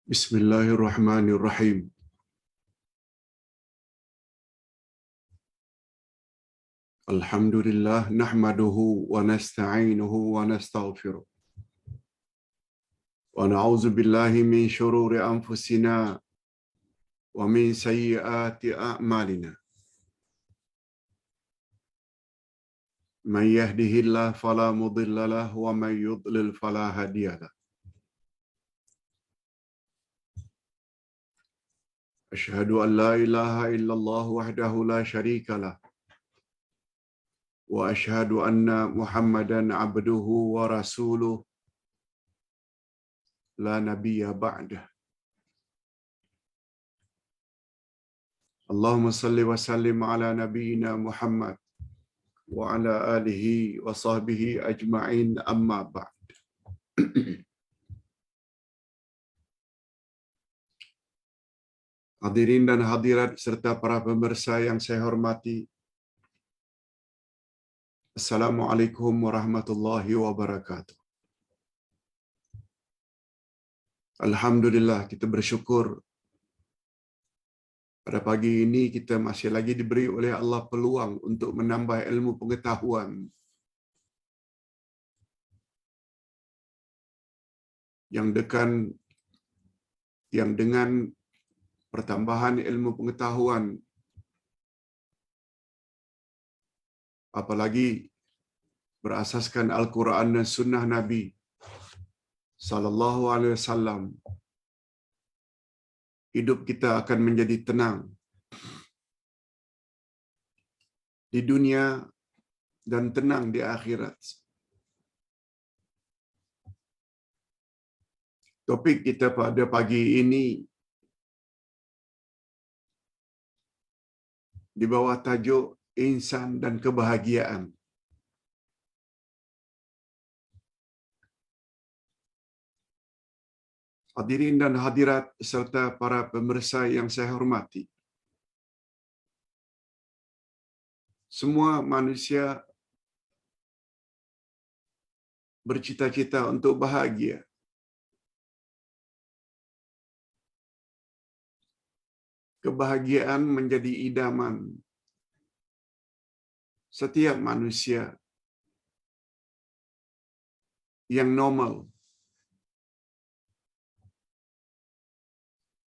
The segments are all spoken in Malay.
Bismillahirrahmanirrahim. Alhamdulillah nahmaduhu wa nasta'inuhu wa nastaghfiruh. Wa na'udzu billahi min shururi anfusina wa min sayyiati a'malina. Man yahdihillahu fala mudilla lahu wa man yudlil fala hadiya lahu. Asyhadu an la ilaha illallah wahdahu la syarika lah. Wa asyhadu anna Muhammadan abduhu wa rasuluh la nabiyya ba'dah. Allahumma salli wa sallim ala nabiyyina Muhammad wa ala alihi wa sahbihi ajma'in amma ba'd. Hadirin dan hadirat serta para pemirsa yang saya hormati, Assalamualaikum warahmatullahi wabarakatuh. Alhamdulillah, kita bersyukur pada pagi ini kita masih lagi diberi oleh Allah peluang untuk menambah ilmu pengetahuan yang dengan pertambahan ilmu pengetahuan, apalagi berasaskan Al-Quran dan Sunnah Nabi sallallahu alaihi wasallam, hidup kita akan menjadi tenang di dunia dan tenang di akhirat. Topik kita pada pagi ini di bawah tajuk Insan dan Kebahagiaan. Hadirin dan hadirat serta para pemirsa yang saya hormati, semua manusia bercita-cita untuk bahagia. Kebahagiaan menjadi idaman setiap manusia yang normal.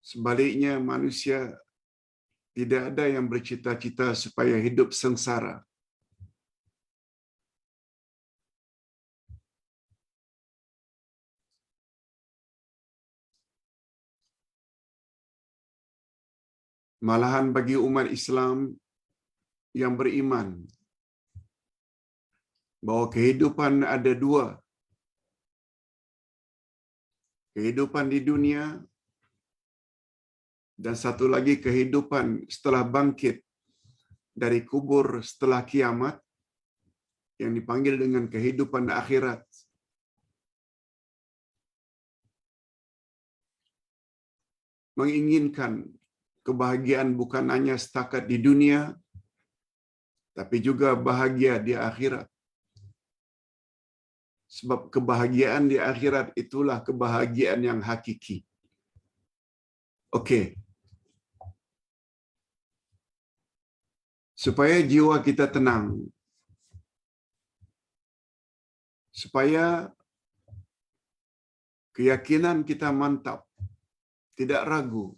Sebaliknya, manusia tidak ada yang bercita-cita supaya hidup sengsara. Malahan bagi umat Islam yang beriman bahawa kehidupan ada dua. Kehidupan di dunia dan satu lagi kehidupan setelah bangkit dari kubur setelah kiamat yang dipanggil dengan kehidupan akhirat. Menginginkan kebahagiaan bukan hanya setakat di dunia, tapi juga bahagia di akhirat. Sebab kebahagiaan di akhirat itulah kebahagiaan yang hakiki. Okey. Supaya jiwa kita tenang, supaya keyakinan kita mantap, tidak ragu,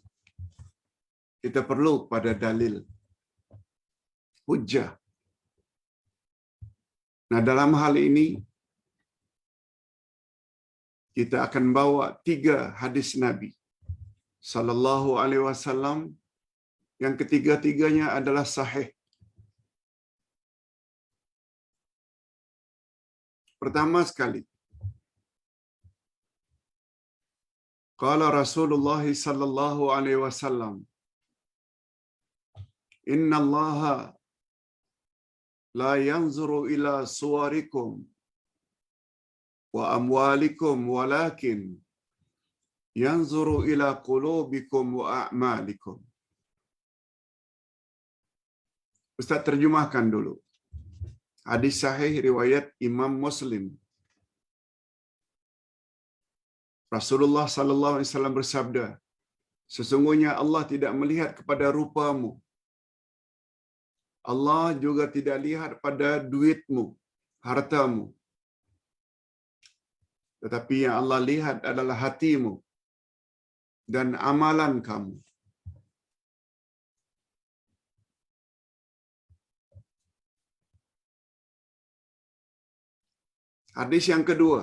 kita perlu pada dalil, hujjah. Nah, dalam hal ini kita akan bawa 3 hadis Nabi sallallahu alaihi wasallam yang ketiga-tiganya adalah sahih. Pertama sekali, qala Rasulullah sallallahu alaihi wasallam, inna Allaha la yanzuru ila suwarikum wa amwalikum walakin yanzuru ila qulubikum wa a'malikum. Ustaz terjemahkan dulu. Hadis sahih riwayat Imam Muslim. Rasulullah sallallahu alaihi wasallam bersabda, sesungguhnya Allah tidak melihat kepada rupamu. Allah juga tidak lihat pada duitmu, hartamu. Tetapi yang Allah lihat adalah hatimu dan amalan kamu. Hadis yang kedua.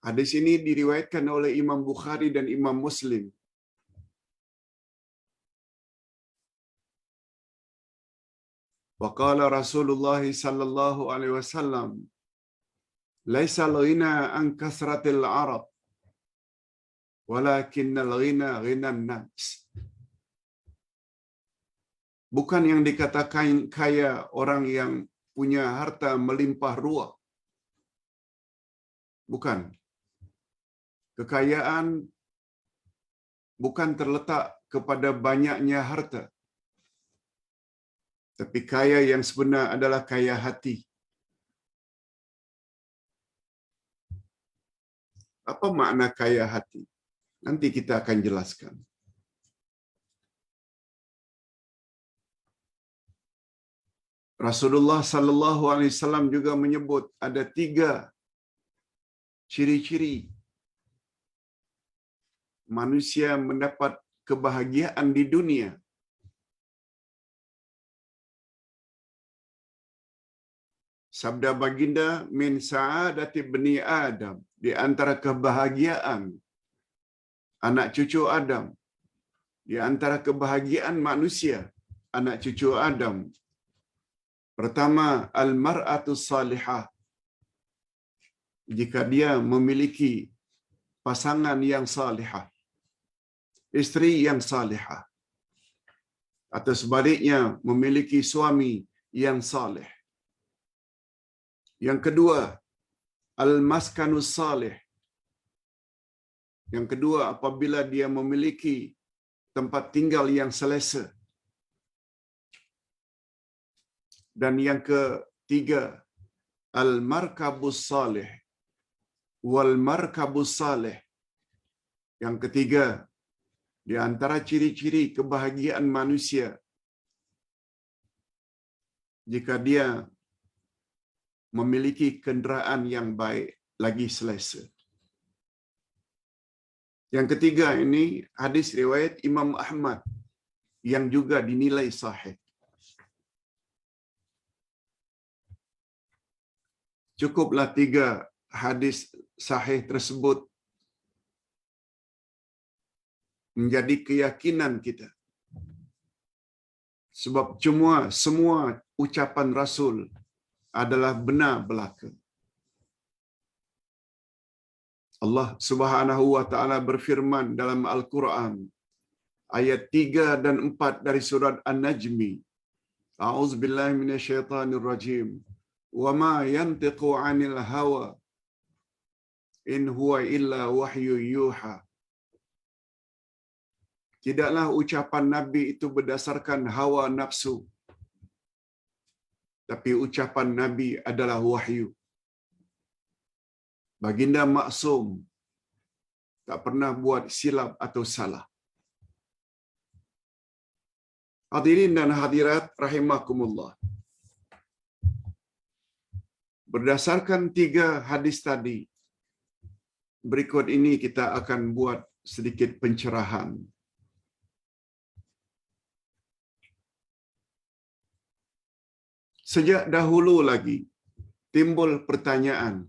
Hadis ini diriwayatkan oleh Imam Bukhari dan Imam Muslim. Waqala Rasulullah sallallahu alaihi wasallam, "Laisa al-ghina an kasratil 'arab, walakinnal ghina ghinan nafs." Bukan yang dikatakan kaya orang yang punya harta melimpah ruah. Bukan. Kekayaan bukan terletak kepada banyaknya harta. Tapi kaya yang sebenar adalah kaya hati. Apa makna kaya hati? Nanti kita akan jelaskan. Rasulullah sallallahu alaihi wasallam juga menyebut ada 3 ciri-ciri manusia mendapat kebahagiaan di dunia. Sabda baginda, min sa'adati bani Adam, di antara kebahagiaan anak cucu Adam, di antara kebahagiaan manusia anak cucu Adam. Pertama, al-mar'atu salihah. Jika dia memiliki pasangan yang salihah, isteri yang salihah, atau sebaliknya memiliki suami yang salih. Yang kedua, al-maskanus salih. Yang kedua, apabila dia memiliki tempat tinggal yang selesa. Dan yang ketiga, al-markabus salih wal markabus salih. Yang ketiga, di antara ciri-ciri kebahagiaan manusia, jika dia memiliki kenderaan yang baik lagi selesa. Yang ketiga ini hadis riwayat Imam Ahmad yang juga dinilai sahih. Cukuplah 3 hadis sahih tersebut menjadi keyakinan kita. Sebab semua ucapan Rasul adalah benar belaka. Allah Subhanahu wa taala berfirman dalam Al-Quran ayat 3 dan 4 dari surat An-Najmi. A'udzubillahi minasyaitonir rajim. Wa ma yantiqu 'anil hawa in huwa illa wahyu yuha. Tidaklah ucapan Nabi itu berdasarkan hawa nafsu, tapi ucapan Nabi adalah wahyu. Baginda maksum, tak pernah buat silap atau salah. Hadirin dan hadirat rahimakumullah. Berdasarkan 3 hadis tadi, berikut ini kita akan buat sedikit pencerahan. Sejak dahulu lagi timbul pertanyaan,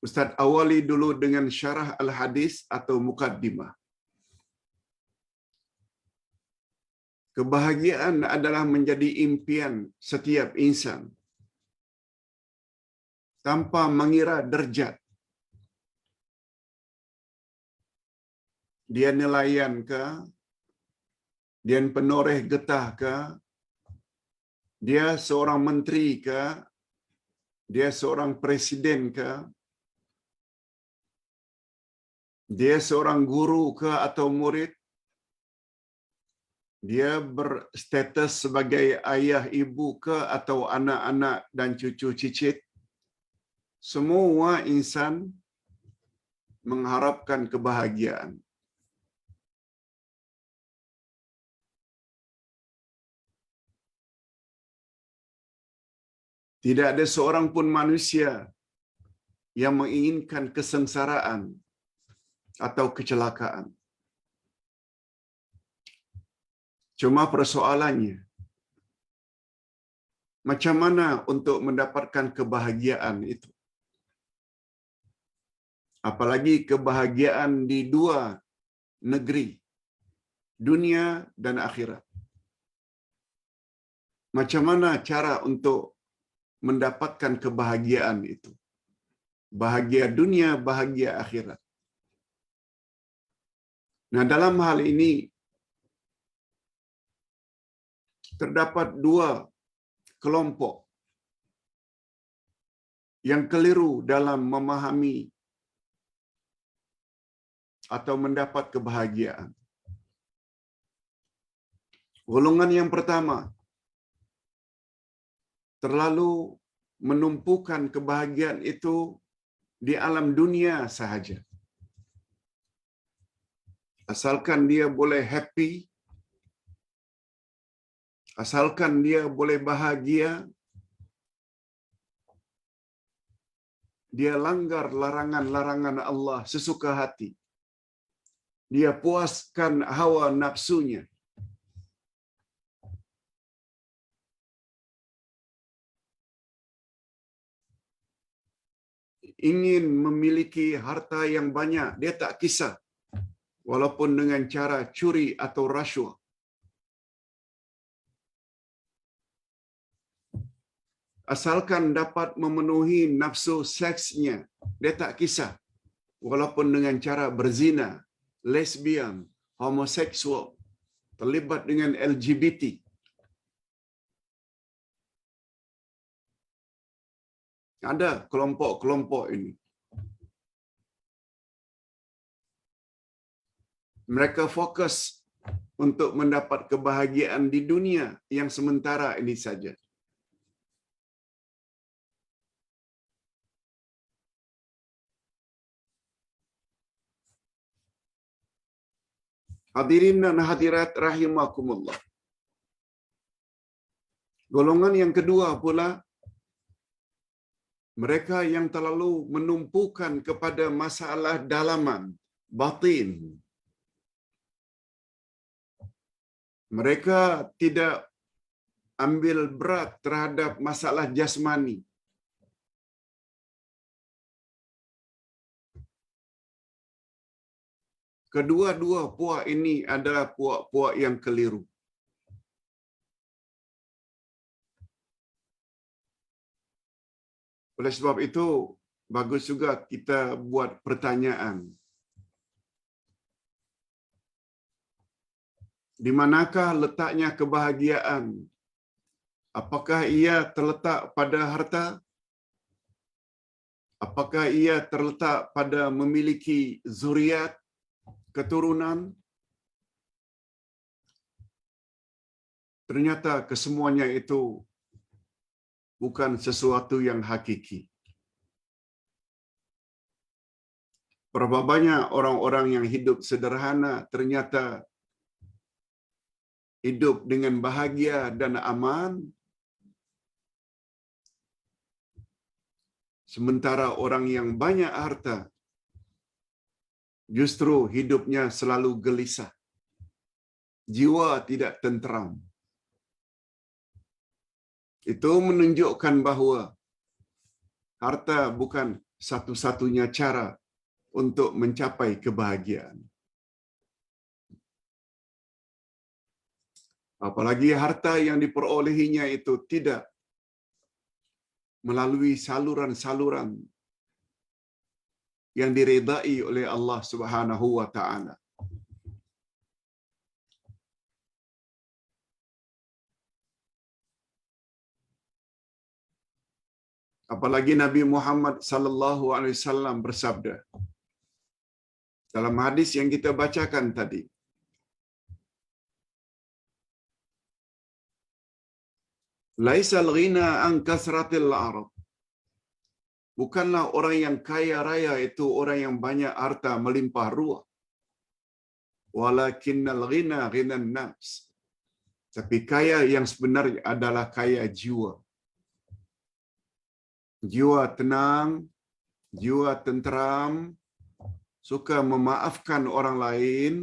Ustaz awali dulu dengan syarah al-hadis atau mukaddimah. Kebahagiaan adalah menjadi impian setiap insan tanpa mengira derajat. Dia nelayan ke, dia penoreh getah ke, dia seorang menteri ke, dia seorang presiden ke, dia seorang guru ke atau murid, dia berstatus sebagai ayah, ibu ke atau anak-anak dan cucu cicit, semua insan mengharapkan kebahagiaan. Tidak ada seorang pun manusia yang menginginkan kesengsaraan atau kecelakaan. Cuma persoalannya, macam mana untuk mendapatkan kebahagiaan itu? Apalagi kebahagiaan di dua negeri, dunia dan akhirat. Macam mana cara untuk mendapatkan kebahagiaan itu? Bahagia dunia, bahagia akhirat. Nah, dalam hal ini terdapat dua kelompok yang keliru dalam memahami atau mendapat kebahagiaan. Golongan yang pertama terlalu menumpukan kebahagiaan itu di alam dunia sahaja. Asalkan dia boleh happy, asalkan dia boleh bahagia, dia langgar larangan-larangan Allah sesuka hati. Dia puaskan hawa nafsunya. Ingin memiliki harta yang banyak, dia tak kisah. Walaupun dengan cara curi atau rasuah. Asalkan dapat memenuhi nafsu seksnya, dia tak kisah. Walaupun dengan cara berzina, lesbian, homoseksual, terlibat dengan LGBT. Ada kelompok-kelompok ini. Mereka fokus untuk mendapat kebahagiaan di dunia yang sementara ini saja. Hadirin dan hadirat rahimakumullah. Golongan yang kedua pula, mereka yang terlalu menumpukan kepada masalah dalaman, batin. Mereka tidak ambil berat terhadap masalah jasmani. Kedua-dua puak ini adalah puak-puak yang keliru. Oleh sebab itu, bagus juga kita buat pertanyaan. Di manakah letaknya kebahagiaan? Apakah ia terletak pada harta? Apakah ia terletak pada memiliki zuriat, keturunan? Ternyata kesemuanya itu bukan sesuatu yang hakiki. Berapa banyak orang-orang yang hidup sederhana ternyata hidup dengan bahagia dan aman, sementara orang yang banyak harta justru hidupnya selalu gelisah, jiwa tidak tenteram. Itu menunjukkan bahawa harta bukan satu-satunya cara untuk mencapai kebahagiaan. Apalagi harta yang diperolehinya itu tidak melalui saluran-saluran yang diredai oleh Allah Subhanahu wa taala. Apalagi Nabi Muhammad sallallahu alaihi wasallam bersabda dalam hadis yang kita bacakan tadi, Laisal ghina an kasratil arad. Bukanlah orang yang kaya raya itu orang yang banyak harta melimpah ruah. Walakinnal ghina ghinan nafs. Tapi kaya yang sebenarnya adalah kaya jiwa. Jiwa tenang, jiwa tenteram, suka memaafkan orang lain,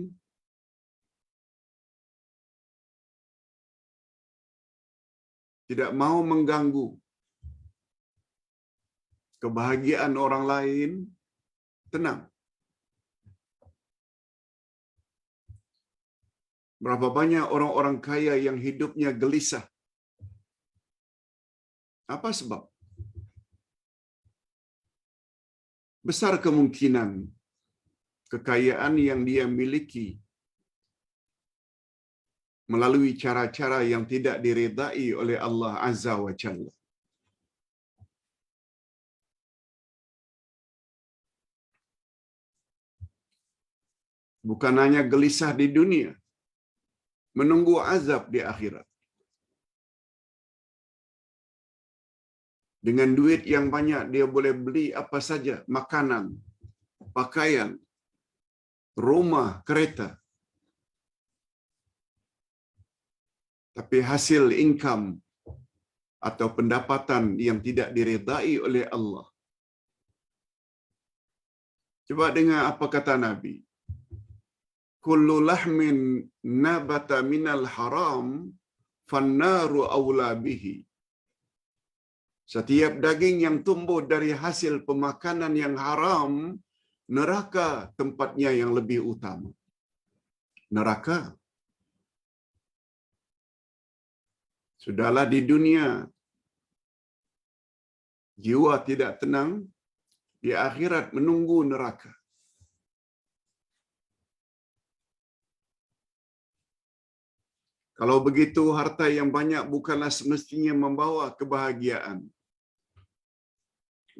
tidak mau mengganggu kebahagiaan orang lain, tenang. Berapa banyak orang-orang kaya yang hidupnya gelisah? Apa sebab? Besar kemungkinan kekayaan yang dia miliki melalui cara-cara yang tidak diridai oleh Allah Azza wa Jalla. Bukan hanya gelisah di dunia, menunggu azab di akhirat. Dengan duit yang banyak dia boleh beli apa saja, makanan, pakaian, rumah, kereta. Tapi hasil income atau pendapatan yang tidak diridai oleh Allah. Coba dengar apa kata Nabi. Kullu lahmin nabata minal haram fannaru awla bihi. Setiap daging yang tumbuh dari hasil pemakanan yang haram, neraka tempatnya yang lebih utama. Neraka. Sudahlah di dunia jiwa tidak tenang, di akhirat menunggu neraka. Kalau begitu, harta yang banyak bukanlah semestinya membawa kebahagiaan.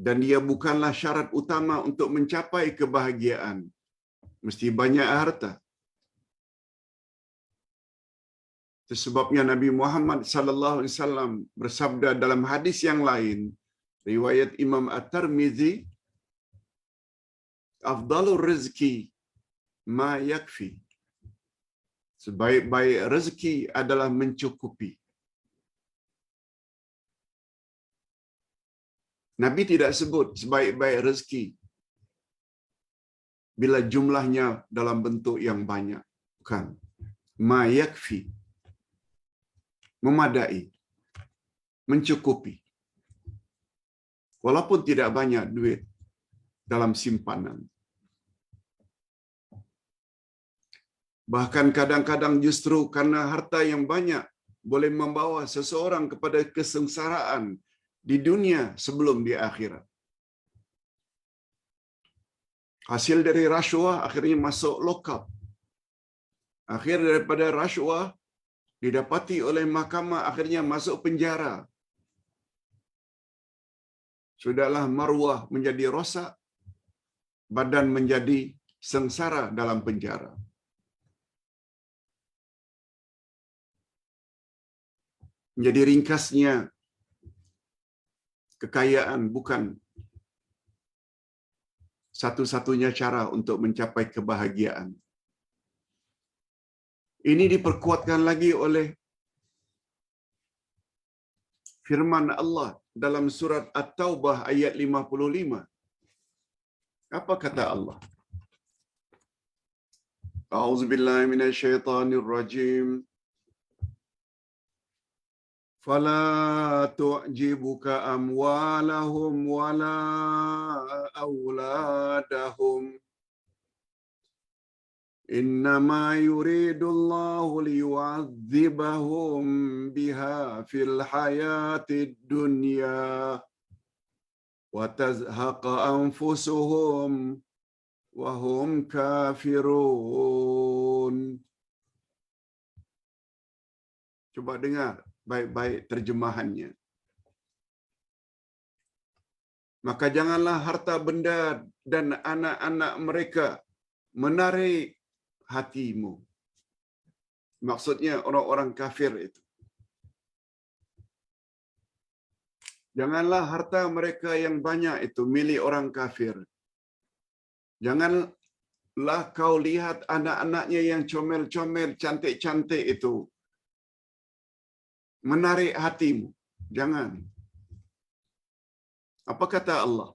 Dan dia bukanlah syarat utama untuk mencapai kebahagiaan. Mesti banyak harta. Itu sebabnya Nabi Muhammad sallallahu alaihi wasallam bersabda dalam hadis yang lain, riwayat Imam At-Tirmizi, "Afdalur rizki ma yakfi." Sebaik-baik rezeki adalah mencukupi. Nabi tidak sebut sebaik-baik rezeki bila jumlahnya dalam bentuk yang banyak. Bukan. Ma yakfi. Memadai. Mencukupi. Walaupun tidak banyak duit dalam simpanan. Bahkan kadang-kadang justru karena harta yang banyak boleh membawa seseorang kepada kesengsaraan di dunia sebelum di akhirat. Hasil dari rasuah akhirnya masuk lokap. Akhir daripada rasuah didapati oleh mahkamah akhirnya masuk penjara. Sudahlah maruah menjadi rosak, badan menjadi sengsara dalam penjara. Menjadi ringkasnya, kekayaan bukan satu-satunya cara untuk mencapai kebahagiaan. Ini diperkuatkan lagi oleh firman Allah dalam surat At-Taubah ayat 55. Apa kata Allah? A'udzubillahi minasyaitonirrajim. Fala tu'jibuka amwalahum wala auladahum. Innama yuridullahu liyu'adzibahum biha fil hayatid dunya wa tazhaqa anfusuhum wa hum kafirun. Coba dengar baik-baik terjemahannya. Maka janganlah harta benda dan anak-anak mereka menarik hatimu. Maksudnya orang-orang kafir itu. Janganlah harta mereka yang banyak itu milik orang kafir. Janganlah kau lihat anak-anaknya yang comel-comel, cantik-cantik itu menarik hatimu. Jangan. Apa kata Allah?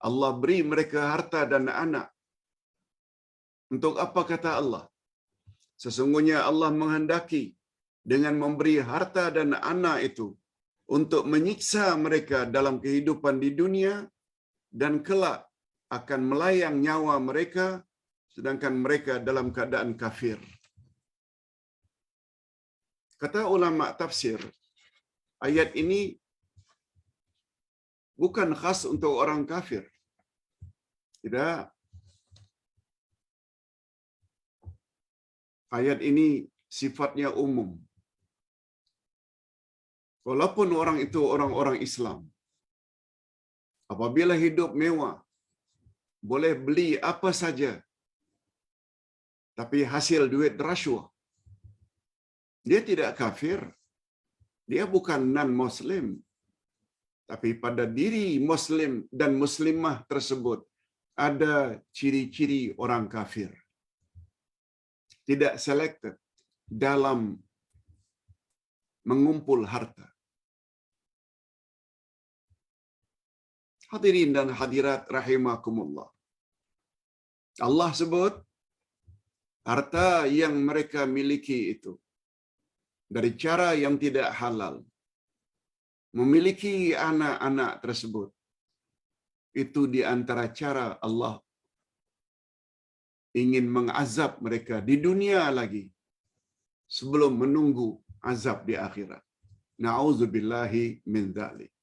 Allah beri mereka harta dan anak. Untuk apa kata Allah? Sesungguhnya Allah menghendaki dengan memberi harta dan anak itu untuk menyiksa mereka dalam kehidupan di dunia dan kelak akan melayang nyawa mereka sedangkan mereka dalam keadaan kafir. Kata ulama tafsir, ayat ini bukan khas untuk orang kafir. Tidak. Ayat ini sifatnya umum. Walaupun orang itu orang-orang Islam, apabila hidup mewah, boleh beli apa saja, tapi hasil duit rasuah, dia tidak kafir. Dia bukan non-Muslim. Tapi pada diri Muslim dan Muslimah tersebut ada ciri-ciri orang kafir. Tidak selected dalam mengumpul harta. Hadirin dan hadirat rahimakumullah. Allah sebut harta yang mereka miliki itu dari cara yang tidak halal. Memiliki anak-anak tersebut itu di antara cara Allah ingin mengazab mereka di dunia lagi sebelum menunggu azab di akhirat. Na'udzubillahi min dzalik.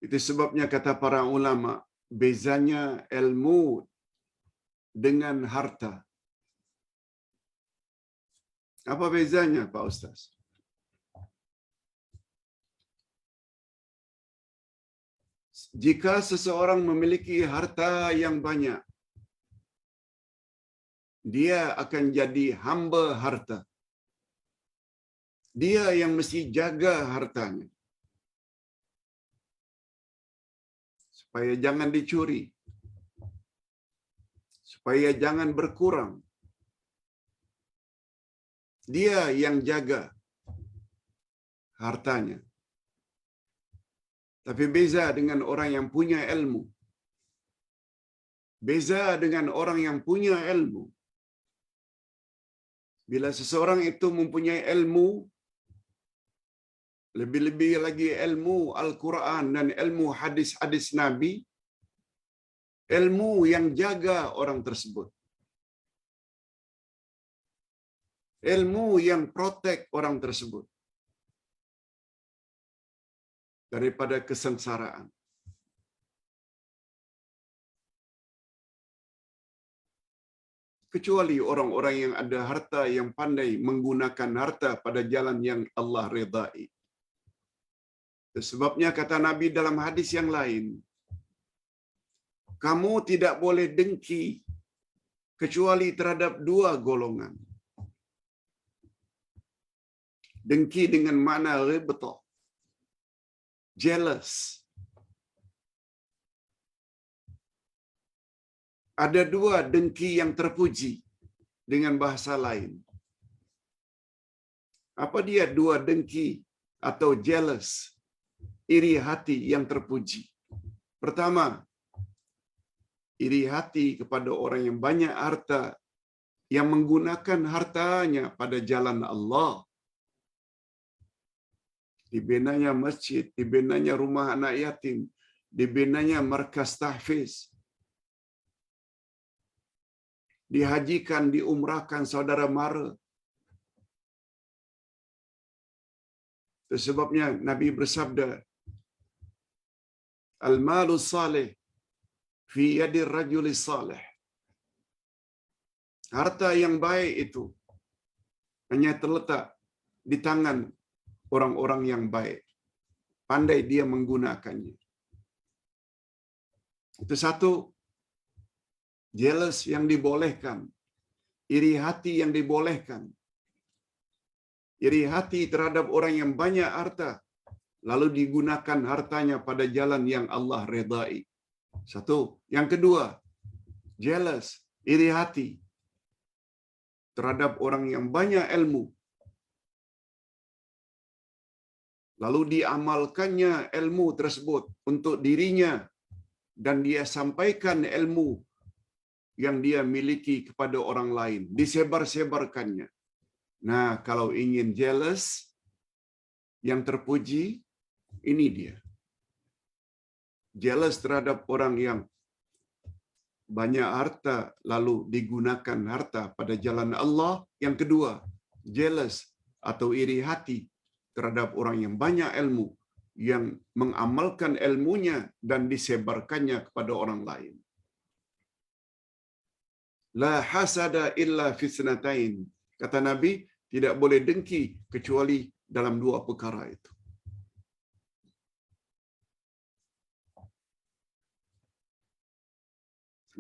Itu sebabnya kata para ulama, bezanya ilmu dengan harta. Apa bezanya, Pak Ustaz? Jika seseorang memiliki harta yang banyak, dia akan jadi hamba harta. Dia yang mesti jaga hartanya, supaya jangan dicuri, supaya jangan berkurang. Dia yang jaga hartanya. Tapi beza dengan orang yang punya ilmu. Beza dengan orang yang punya ilmu. Bila seseorang itu mempunyai ilmu, lebih-lebih lagi ilmu Al-Quran dan ilmu hadis-hadis Nabi, ilmu yang jaga orang tersebut. Ilmu yang protect orang tersebut daripada kesengsaraan. Kecuali orang-orang yang ada harta yang pandai menggunakan harta pada jalan yang Allah redai. Sebabnya kata Nabi dalam hadis yang lain, kamu tidak boleh dengki kecuali terhadap dua golongan. Dengki dengan makna ghibtah, jealous. Ada dua dengki yang terpuji dengan bahasa lain. Apa dia dua dengki atau jealous, iri hati yang terpuji? Pertama, iri hati kepada orang yang banyak harta, yang menggunakan hartanya pada jalan Allah. Dibinanya masjid, dibinanya rumah anak yatim, dibinanya markas tahfiz, dihajikan, diumrahkan saudara mara. Sebabnya Nabi bersabda, al-malu salih fi yadi rajuli salih. Harta yang baik itu hanya terletak di tangan orang-orang yang baik. Pandai dia menggunakannya. Itu satu, jealous yang dibolehkan. iri hati yang dibolehkan. Iri hati terhadap orang yang banyak harta, lalu digunakan hartanya pada jalan yang Allah redai. Satu. Yang kedua, jealous, iri hati terhadap orang yang banyak ilmu, lalu diamalkannya ilmu tersebut untuk dirinya dan dia sampaikan ilmu yang dia miliki kepada orang lain, disebar-sebarkannya. Nah, kalau ingin jealous, yang terpuji, ini dia. Jealous terhadap orang yang banyak harta, lalu digunakan harta pada jalan Allah. Yang kedua, jealous atau iri hati terhadap orang yang banyak ilmu, yang mengamalkan ilmunya dan disebarkannya kepada orang lain. La hasada illa fisnatain. Kata Nabi, tidak boleh dengki kecuali dalam dua perkara itu.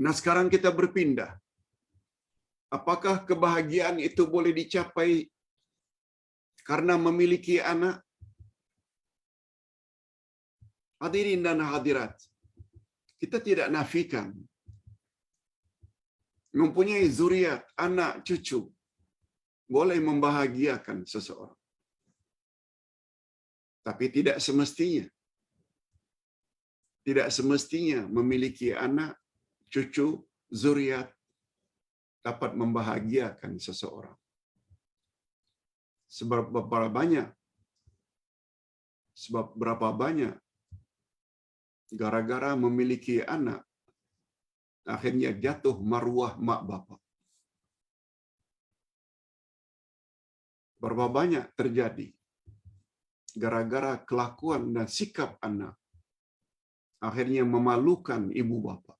Nah, sekarang kita berpindah. Apakah kebahagiaan itu boleh dicapai karena memiliki anak? Hadirin dan hadirat, kita tidak nafikan mempunyai zuriat, anak, cucu boleh membahagiakan seseorang. Tapi tidak semestinya. Tidak semestinya memiliki anak, cucu, zuriat dapat membahagiakan seseorang. Sebab berapa banyak gara-gara memiliki anak akhirnya jatuh maruah mak bapak. Berapa banyak terjadi gara-gara kelakuan dan sikap anak akhirnya memalukan ibu bapak.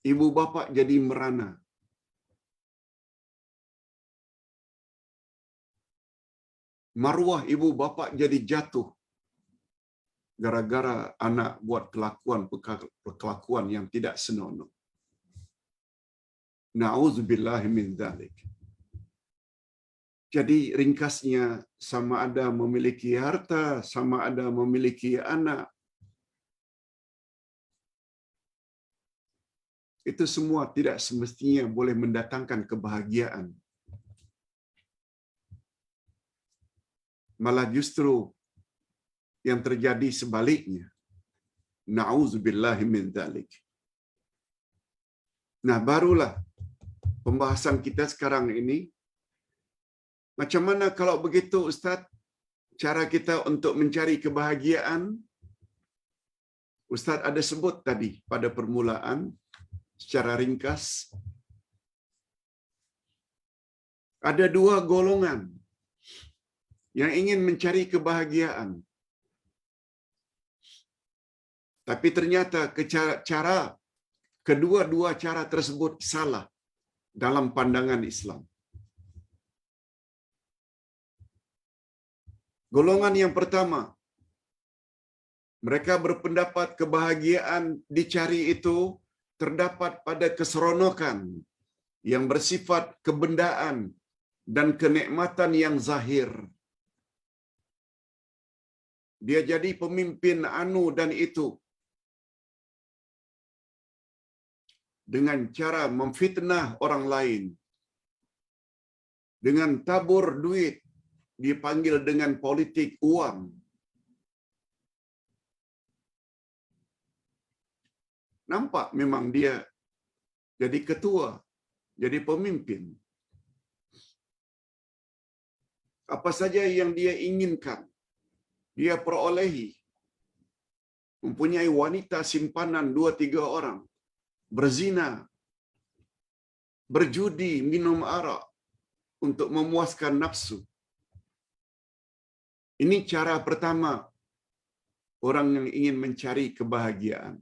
Ibu bapak jadi merana. Maruah ibu bapak jadi jatuh gara-gara anak buat kelakuan yang tidak senonoh. Na'udzubillahi min dzalik. Jadi ringkasnya, sama ada memiliki harta, sama ada memiliki anak, itu semua tidak semestinya boleh mendatangkan kebahagiaan. Malah justru yang terjadi sebaliknya. Na'udzubillahi min dzalik. Nah, barulah pembahasan kita sekarang ini. Macam mana kalau begitu, Ustaz? Cara kita untuk mencari kebahagiaan? Ustaz ada sebut tadi pada permulaan secara ringkas. Ada dua golongan yang ingin mencari kebahagiaan. Tapi ternyata kedua-dua cara tersebut salah dalam pandangan Islam. Golongan yang pertama, mereka berpendapat kebahagiaan dicari itu terdapat pada keseronokan yang bersifat kebendaan dan kenikmatan yang zahir. Dia jadi pemimpin anu dan itu dengan cara memfitnah orang lain, dengan tabur duit, dipanggil dengan politik uang. Nampak memang dia jadi ketua, jadi pemimpin. Apa saja yang dia inginkan, dia perolehi. Mempunyai wanita simpanan 2-3 orang, berzina, berjudi, minum arak untuk memuaskan nafsu. Ini cara pertama orang yang ingin mencari kebahagiaan.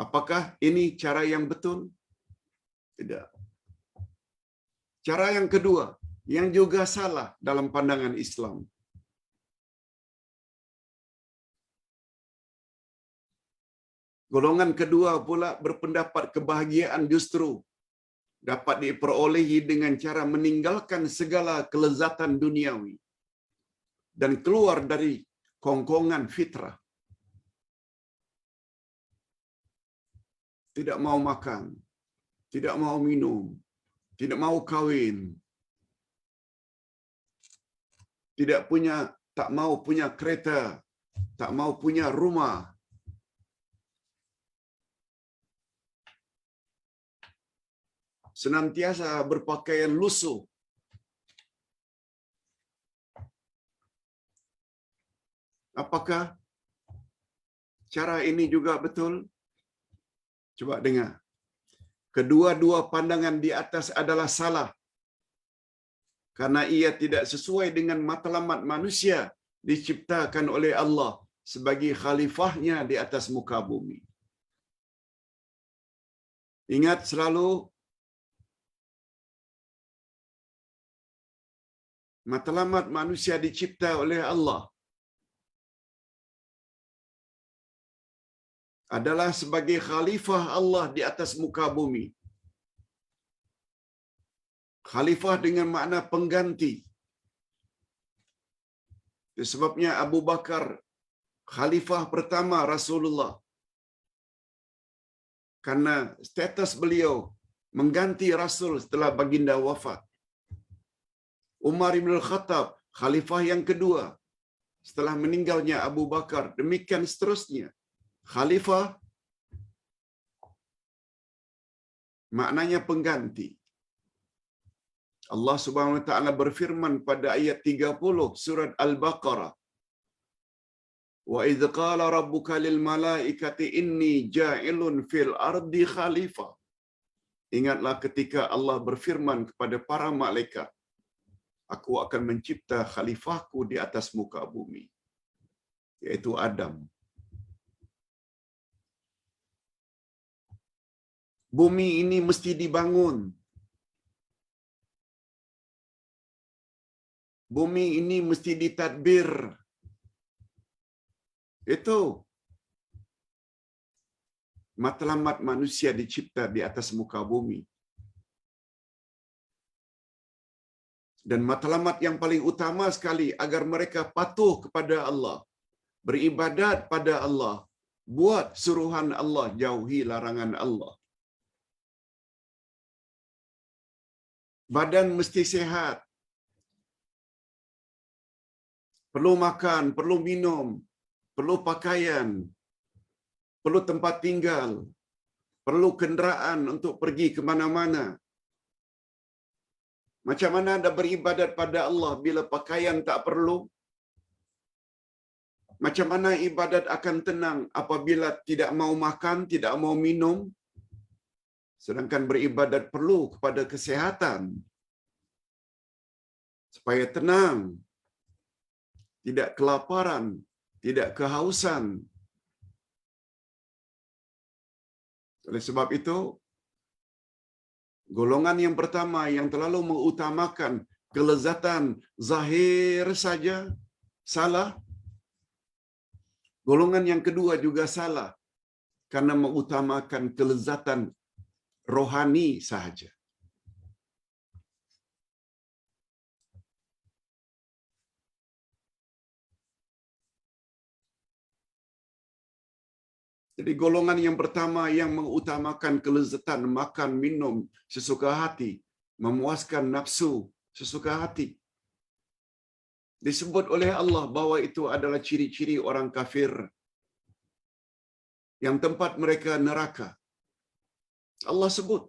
Apakah ini cara yang betul? Tidak. Cara yang kedua, yang juga salah dalam pandangan Islam. Golongan kedua pula berpendapat kebahagiaan justru dapat diperolehi dengan cara meninggalkan segala kelezatan duniawi dan keluar dari kongkongan fitrah. Tidak mau makan, tidak mau minum, tidak mau kawin, tak mau punya kereta, tak mau punya rumah. Senantiasa berpakaian lusuh. Apakah cara ini juga betul? Coba dengar. Kedua-dua pandangan di atas adalah salah. Karena ia tidak sesuai dengan matlamat manusia diciptakan oleh Allah sebagai khalifahnya di atas muka bumi. Ingat selalu, matlamat manusia dicipta oleh Allah adalah sebagai khalifah Allah di atas muka bumi. Khalifah dengan makna pengganti. Sebabnya Abu Bakar khalifah pertama Rasulullah. Karena status beliau mengganti Rasul setelah baginda wafat. Umar bin Al-Khattab khalifah yang kedua setelah meninggalnya Abu Bakar. Demikian seterusnya. Khalifah maknanya pengganti. Allah Subhanahu wa taala berfirman pada ayat 30 surat Al-Baqarah. Wa idz qala rabbuka lil malaikati inni ja'ilun fil ardi khalifah. Ingatlah ketika Allah berfirman kepada para malaikat, aku akan mencipta khalifahku di atas muka bumi, yaitu Adam. Bumi ini mesti dibangun. Bumi ini mesti ditadbir. Itu matlamat manusia dicipta di atas muka bumi. Dan matlamat yang paling utama sekali agar mereka patuh kepada Allah, beribadat pada Allah, buat suruhan Allah, jauhi larangan Allah. Badan mesti sehat. Perlu makan, perlu minum, perlu pakaian, perlu tempat tinggal, perlu kenderaan untuk pergi ke mana-mana. Macam mana anda beribadat pada Allah bila pakaian tak perlu? Macam mana ibadat akan tenang apabila tidak mau makan, tidak mau minum? Sedangkan beribadat perlu kepada kesehatan. Supaya tenang, tidak kelaparan, tidak kehausan. Oleh sebab itu, golongan yang pertama yang terlalu mengutamakan kelezatan zahir saja salah. Golongan yang kedua juga salah karena mengutamakan kelezatan rohani sahaja. Jadi golongan yang pertama yang mengutamakan kelezatan makan minum sesuka hati, memuaskan nafsu sesuka hati, disebut oleh Allah bahwa itu adalah ciri-ciri orang kafir yang tempat mereka neraka. Allah sebut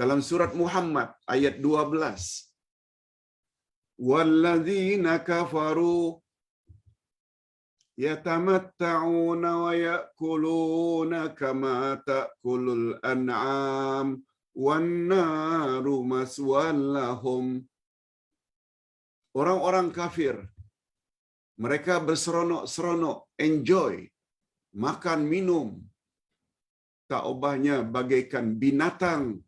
dalam surat Muhammad ayat 12. Walladzina kafaru yatamatta'una wa ya'kuluna kama ta'kulul an'am wan naru maswan lahum. Orang-orang kafir, mereka berseronok-seronok, enjoy, makan minum, tak ubahnya bagaikan binatang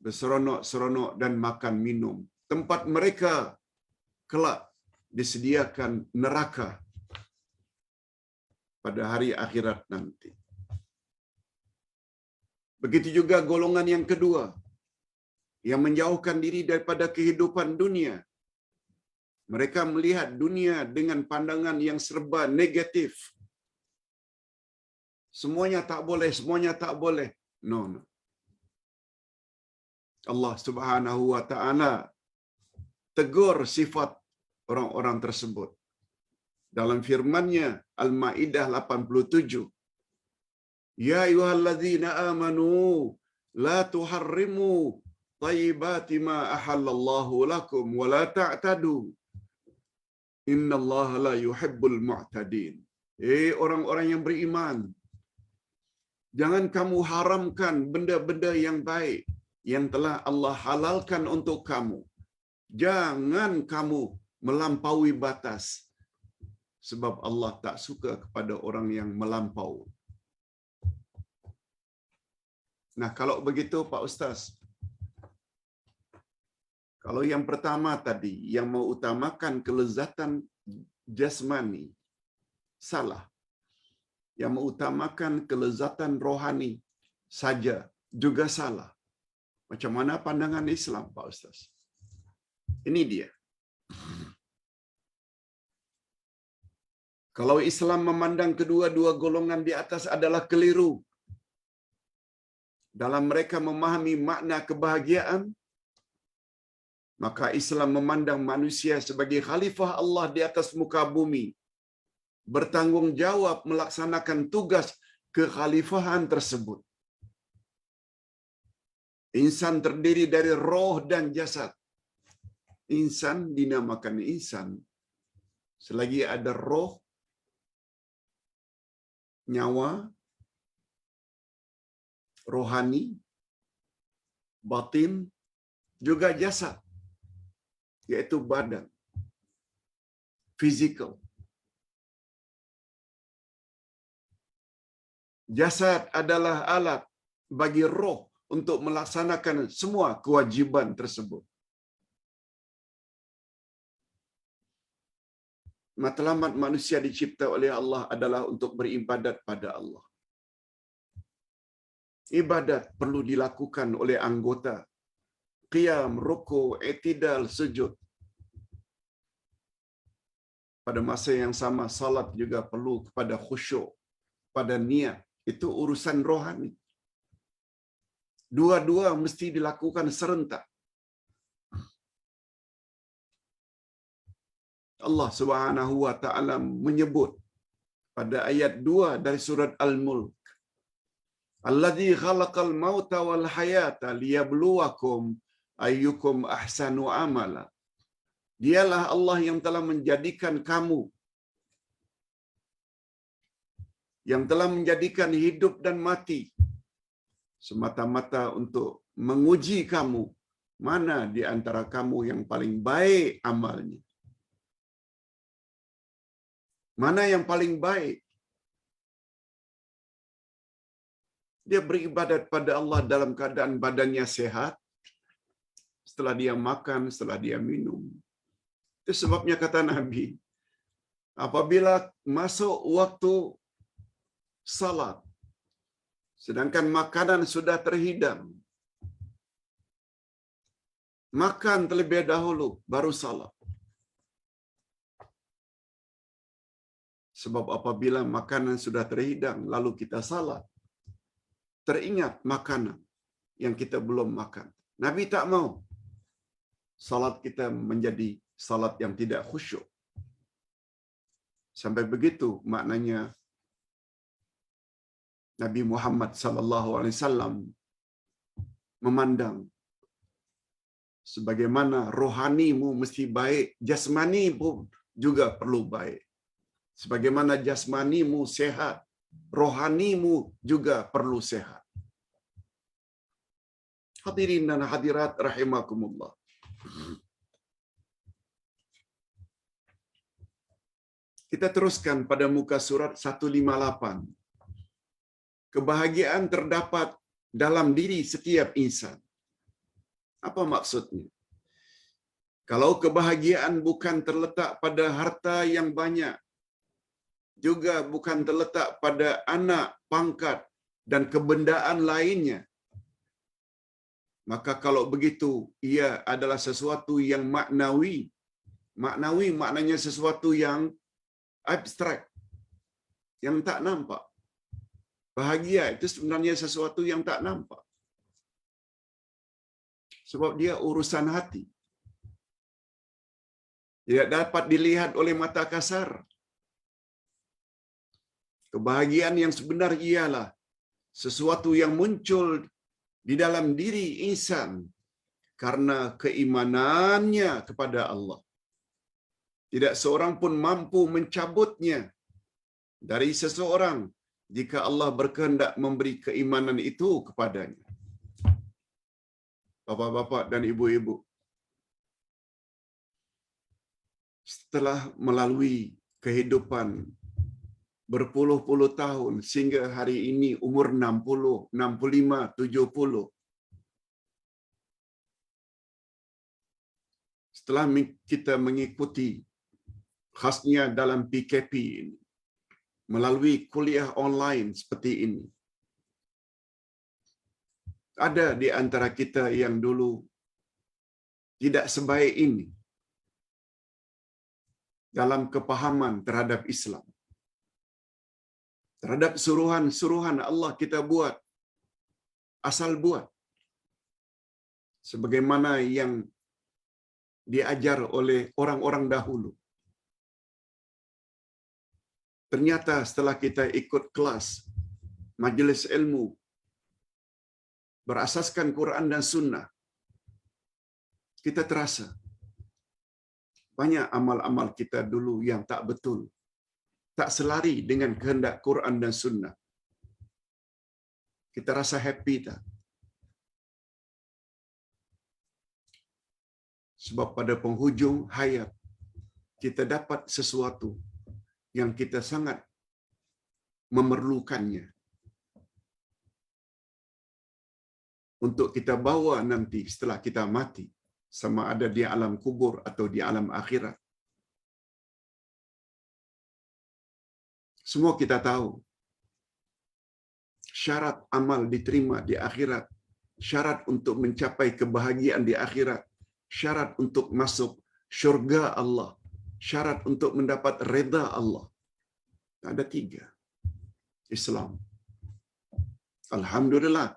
berseronok-seronok dan makan minum. Tempat mereka kelak disediakan neraka pada hari akhirat nanti. Begitu juga golongan yang kedua, yang menjauhkan diri daripada kehidupan dunia. Mereka melihat dunia dengan pandangan yang serba negatif. Semuanya tak boleh, semuanya tak boleh. No. Allah Subhanahu wa taala tegur sifat orang-orang tersebut dalam firman-Nya Al-Maidah 87. Ya ayyuhalladzina amanu la tuharrimu thayyibati ma ahallallahu lakum wa la ta'tadu innallaha la yuhibbul mu'tadin. Orang-orang yang beriman, jangan kamu haramkan benda-benda yang baik yang telah Allah halalkan untuk kamu. Jangan kamu melampaui batas, sebab Allah tak suka kepada orang yang melampau. Nah, kalau begitu Pak Ustaz, kalau yang pertama tadi, yang mengutamakan kelezatan jasmani, salah. Yang mengutamakan kelezatan rohani saja juga salah. Macam mana pandangan Islam, Pak Ustaz? Ini dia. Kalau Islam memandang kedua-dua golongan di atas adalah keliru dalam mereka memahami makna kebahagiaan, maka Islam memandang manusia sebagai khalifah Allah di atas muka bumi, bertanggungjawab melaksanakan tugas kekhalifahan tersebut. Insan terdiri dari roh dan jasad. Insan dinamakan insan selagi ada roh, nyawa, rohani, batin, juga jasad, yaitu badan, physical. Jasad adalah alat bagi roh untuk melaksanakan semua kewajiban tersebut. Matlamat manusia dicipta oleh Allah adalah untuk beribadat pada Allah. Ibadat perlu dilakukan oleh anggota. Qiyam, ruku, i'tidal, sujud. Pada masa yang sama, salat juga perlu kepada khusyuk, pada niat. Itu urusan rohani. Dua-dua mesti dilakukan serentak. Allah Subhanahu wa taala menyebut pada ayat 2 dari surat Al-Mulk, Allazi khalaqal mauta wal hayata liyabluwakum ayyukum ahsanu amala. Dialah Allah yang telah menjadikan kamu, yang telah menjadikan hidup dan mati semata-mata untuk menguji kamu, mana di antara kamu yang paling baik amalnya. Mana yang paling baik? Dia beribadat pada Allah dalam keadaan badannya sehat, setelah dia makan, setelah dia minum. Itu sebabnya kata Nabi, apabila masuk waktu salat, sedangkan makanan sudah terhidang, makan terlebih dahulu, baru salat. Sebab apabila makanan sudah terhidang, lalu kita salat, teringat makanan yang kita belum makan. Nabi tak mau salat kita menjadi salat yang tidak khusyuk. Sampai begitu maknanya Nabi Muhammad sallallahu alaihi wasallam memandang sebagaimana rohanimu mesti baik, jasmani pun juga perlu baik. Sebagaimana jasmanimu sehat, rohanimu juga perlu sehat. Hadirin dan hadirat rahimakumullah. Kita teruskan pada muka surat 158. Kebahagiaan terdapat dalam diri setiap insan. Apa maksudnya? Kalau kebahagiaan bukan terletak pada harta yang banyak, juga bukan terletak pada anak, pangkat, dan kebendaan lainnya, Maka kalau begitu, ia adalah sesuatu yang maknawi. Maknawi maknanya sesuatu yang abstrak, yang tak nampak. Bahagia itu sebenarnya sesuatu yang tak nampak. Sebab dia urusan hati. Tidak dapat dilihat oleh mata kasar. Kebahagiaan yang sebenar ialah sesuatu yang muncul di dalam diri insan karena keimanannya kepada Allah. Tidak seorang pun mampu mencabutnya dari seseorang jika Allah berkehendak memberi keimanan itu kepadanya. Bapak-bapak dan ibu-ibu, setelah melalui kehidupan berpuluh-puluh tahun sehingga hari ini umur 60, 65, 70. Setelah kita mengikuti khasnya dalam PKP ini, melalui kuliah online seperti ini, ada di antara kita yang dulu tidak sebaik ini dalam kepahaman terhadap Islam. Terhadap suruhan-suruhan Allah kita buat, asal buat. Sebagaimana yang diajar oleh orang-orang dahulu. Ternyata setelah kita ikut kelas, majelis ilmu, berasaskan Quran dan Sunnah, kita terasa banyak amal-amal kita dulu yang tak betul, tak selari dengan kehendak Quran dan Sunnah. Kita rasa happy tak? Sebab pada penghujung hayat, kita dapat sesuatu yang kita sangat memerlukannya untuk kita bawa nanti setelah kita mati, sama ada di alam kubur atau di alam akhirat. Semua kita tahu syarat amal diterima di akhirat, syarat untuk mencapai kebahagiaan di akhirat, syarat untuk masuk syurga Allah, syarat untuk mendapat reda Allah. Ada 3. Islam. Alhamdulillah.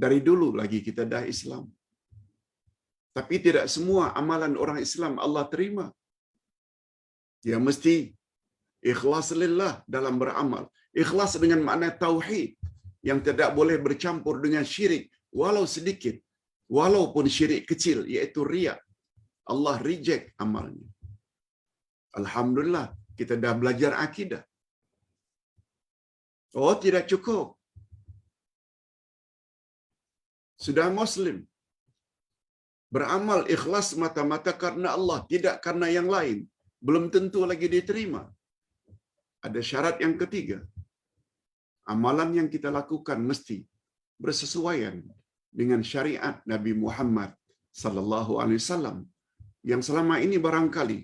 Dari dulu lagi kita dah Islam. Tapi tidak semua amalan orang Islam Allah terima. Dia mesti ikhlas lillah dalam beramal. Ikhlas dengan makna tauhid yang tidak boleh bercampur dengan syirik walau sedikit, walaupun syirik kecil, iaitu riya. Allah reject amalnya. Alhamdulillah, kita dah belajar akidah. Oh, tidak cukup. Sudah Muslim, beramal ikhlas mata-mata karena Allah, tidak karena yang lain, belum tentu lagi diterima. Ada syarat yang ketiga. Amalan yang kita lakukan mesti bersesuaian dengan syariat Nabi Muhammad sallallahu alaihi wasallam, yang selama ini barangkali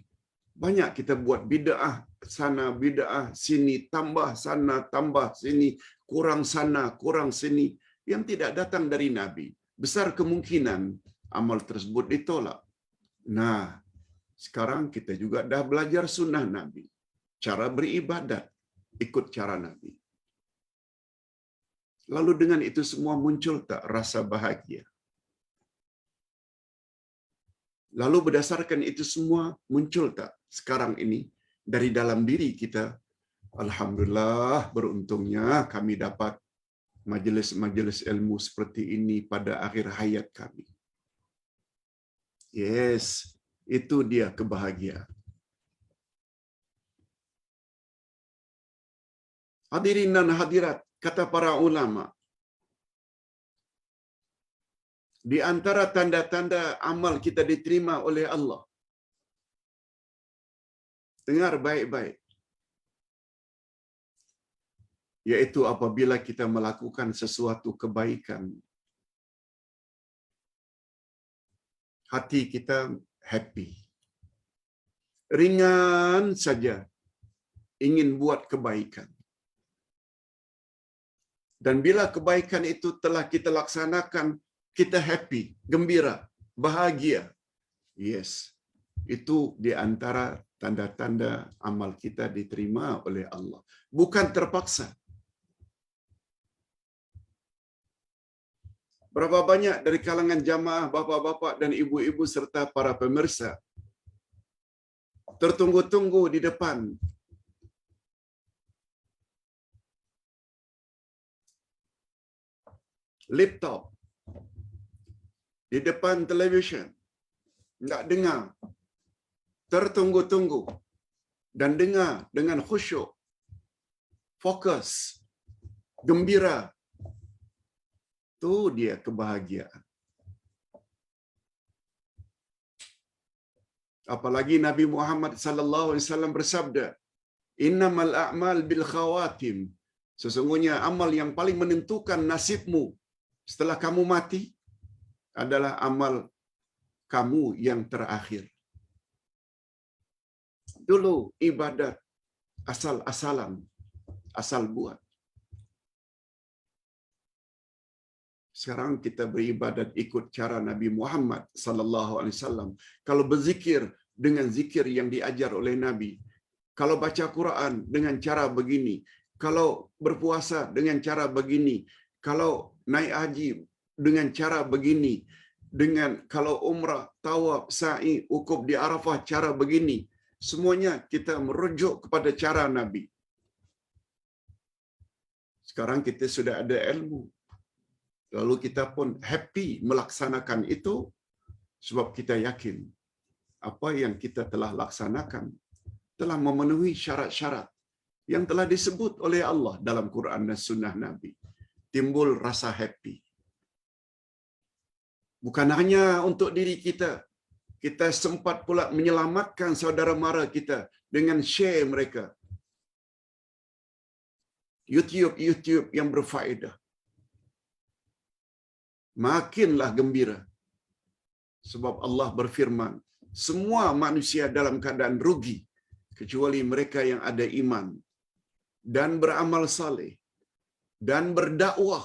banyak kita buat bid'ah sana, bid'ah sini, tambah sana, tambah sini, kurang sana, kurang sini, yang tidak datang dari Nabi. Besar kemungkinan amal tersebut ditolak. Nah, sekarang kita juga dah belajar sunnah Nabi. Cara beribadat, ikut cara Nabi. Lalu dengan itu semua muncul tak rasa bahagia? Lalu berdasarkan itu semua muncul tak sekarang ini dari dalam diri kita? Alhamdulillah, beruntungnya kami dapat majelis-majelis ilmu seperti ini pada akhir hayat kami. Yes, itu dia kebahagiaan. Hadirin dan hadirat, kata para ulama, di antara tanda-tanda amal kita diterima oleh Allah, dengar baik-baik, yaitu apabila kita melakukan sesuatu kebaikan, hati kita happy, ringan saja ingin buat kebaikan. Dan bila kebaikan itu telah kita laksanakan kita happy, gembira, bahagia. Yes, itu di antara tanda-tanda amal kita diterima oleh Allah. Bukan terpaksa. Berapa banyak dari kalangan jamaah, bapa-bapa dan ibu-ibu serta para pemirsa tertunggu-tunggu di depan laptop, di depan televisyen, nak dengar, tertunggu-tunggu dan dengar dengan khusyuk, fokus, gembira. Itu dia kebahagiaan. Apalagi Nabi Muhammad sallallahu alaihi wasallam bersabda, "Innamal a'mal bil khawatim." Sesungguhnya amal yang paling menentukan nasibmu setelah kamu mati adalah amal kamu yang terakhir. Dulu ibadat asal-asalan, asal buat. Sekarang kita beribadat ikut cara Nabi Muhammad sallallahu alaihi wasallam. Kalau berzikir dengan zikir yang diajar oleh Nabi, kalau baca Quran dengan cara begini, kalau berpuasa dengan cara begini, kalau naik haji dengan cara begini, dengan kalau umrah, tawaf, sa'i, wukuf di Arafah cara begini, semuanya kita merujuk kepada cara Nabi. Sekarang kita sudah ada ilmu. Lalu kita pun happy melaksanakan itu sebab kita yakin apa yang kita telah laksanakan telah memenuhi syarat-syarat yang telah disebut oleh Allah dalam Quran dan Sunnah Nabi. Timbul rasa happy. Bukan hanya untuk diri kita. Kita sempat pula menyelamatkan saudara mara kita dengan share mereka. YouTube yang berfaedah. Makinlah gembira. Sebab Allah berfirman, semua manusia dalam keadaan rugi kecuali mereka yang ada iman dan beramal saleh dan berdakwah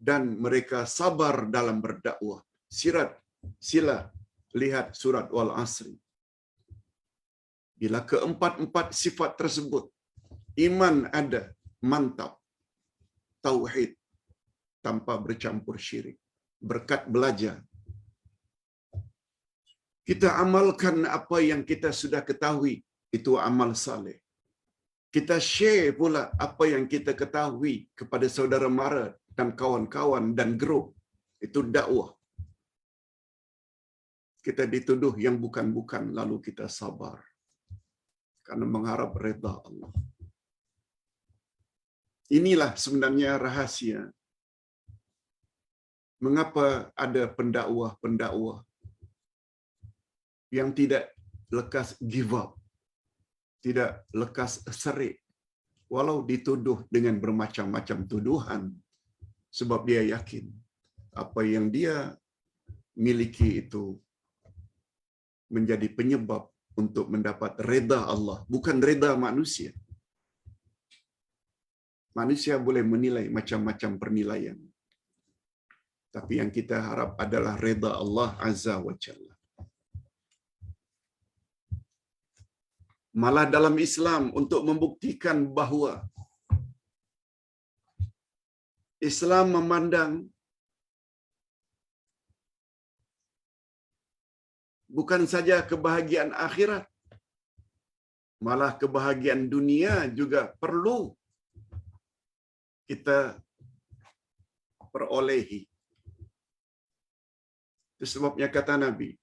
dan mereka sabar dalam berdakwah. Sila lihat surat Wal Asri. Bila keempat-empat sifat tersebut, iman ada, mantap, tauhid tanpa bercampur syirik, berkat belajar. Kita amalkan apa yang kita sudah ketahui, itu amal saleh. Kita share pula apa yang kita ketahui kepada saudara mara dan kawan-kawan dan grup, itu dakwah. Kita dituduh yang bukan-bukan, lalu kita sabar karena mengharap redha Allah. Inilah sebenarnya rahasia mengapa ada pendakwah-pendakwah yang tidak lekas give up, tidak lekas serik, walau dituduh dengan bermacam-macam tuduhan, sebab dia yakin apa yang dia miliki itu menjadi penyebab untuk mendapat reda Allah, bukan reda manusia. Manusia boleh menilai macam-macam penilaian, tapi yang kita harap adalah reda Allah Azza wa Jalla. Malah dalam Islam untuk membuktikan bahawa Islam memandang bukan saja kebahagiaan akhirat, malah kebahagiaan dunia juga perlu kita perolehi. Itu sebabnya kata Nabi,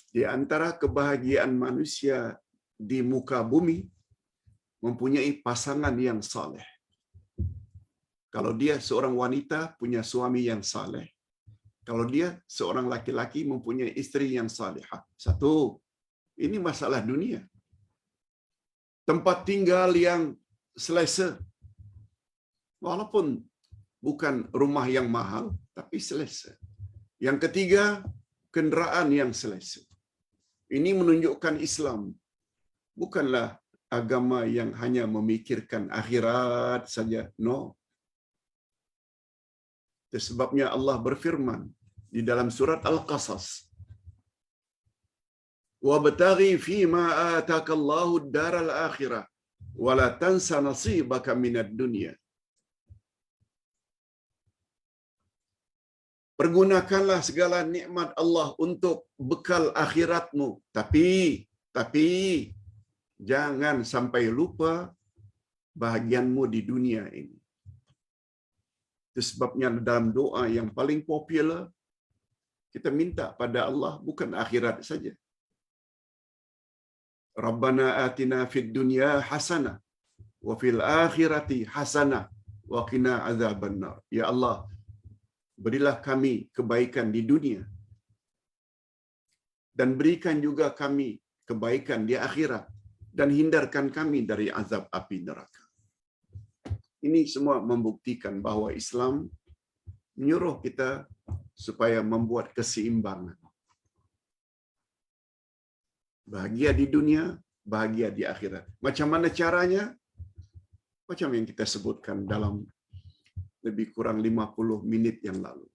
di antara kebahagiaan manusia di muka bumi mempunyai pasangan yang saleh. Kalau dia seorang wanita punya suami yang saleh. Kalau dia seorang laki-laki mempunyai isteri yang salihah. Satu, ini masalah dunia. Tempat tinggal yang selesa. Walaupun bukan rumah yang mahal, tapi selesa. Yang ketiga, kenderaan yang selesa. Ini menunjukkan Islam bukanlah agama yang hanya memikirkan akhirat saja. No. Itu sebabnya Allah berfirman di dalam surat Al-Qasas, "Wabtaghi fima atakallahu ad-daral akhirah wa la tansa nasibaka minad dunya." Pergunakanlah segala nikmat Allah untuk bekal akhiratmu, tapi jangan sampai lupa bahagianmu di dunia ini. Itu sebabnya dalam doa yang paling popular, kita minta pada Allah bukan akhirat saja. Rabbana atina fid dunya hasanah wa fil akhirati hasanah wa qina azabannar. Ya Allah, berilah kami kebaikan di dunia dan berikan juga kami kebaikan di akhirat dan hindarkan kami dari azab api neraka. Ini semua membuktikan bahawa Islam menyuruh kita supaya membuat keseimbangan. Bahagia di dunia, bahagia di akhirat. Macam mana caranya? Macam yang kita sebutkan dalam lebih kurang 50 minit yang lalu.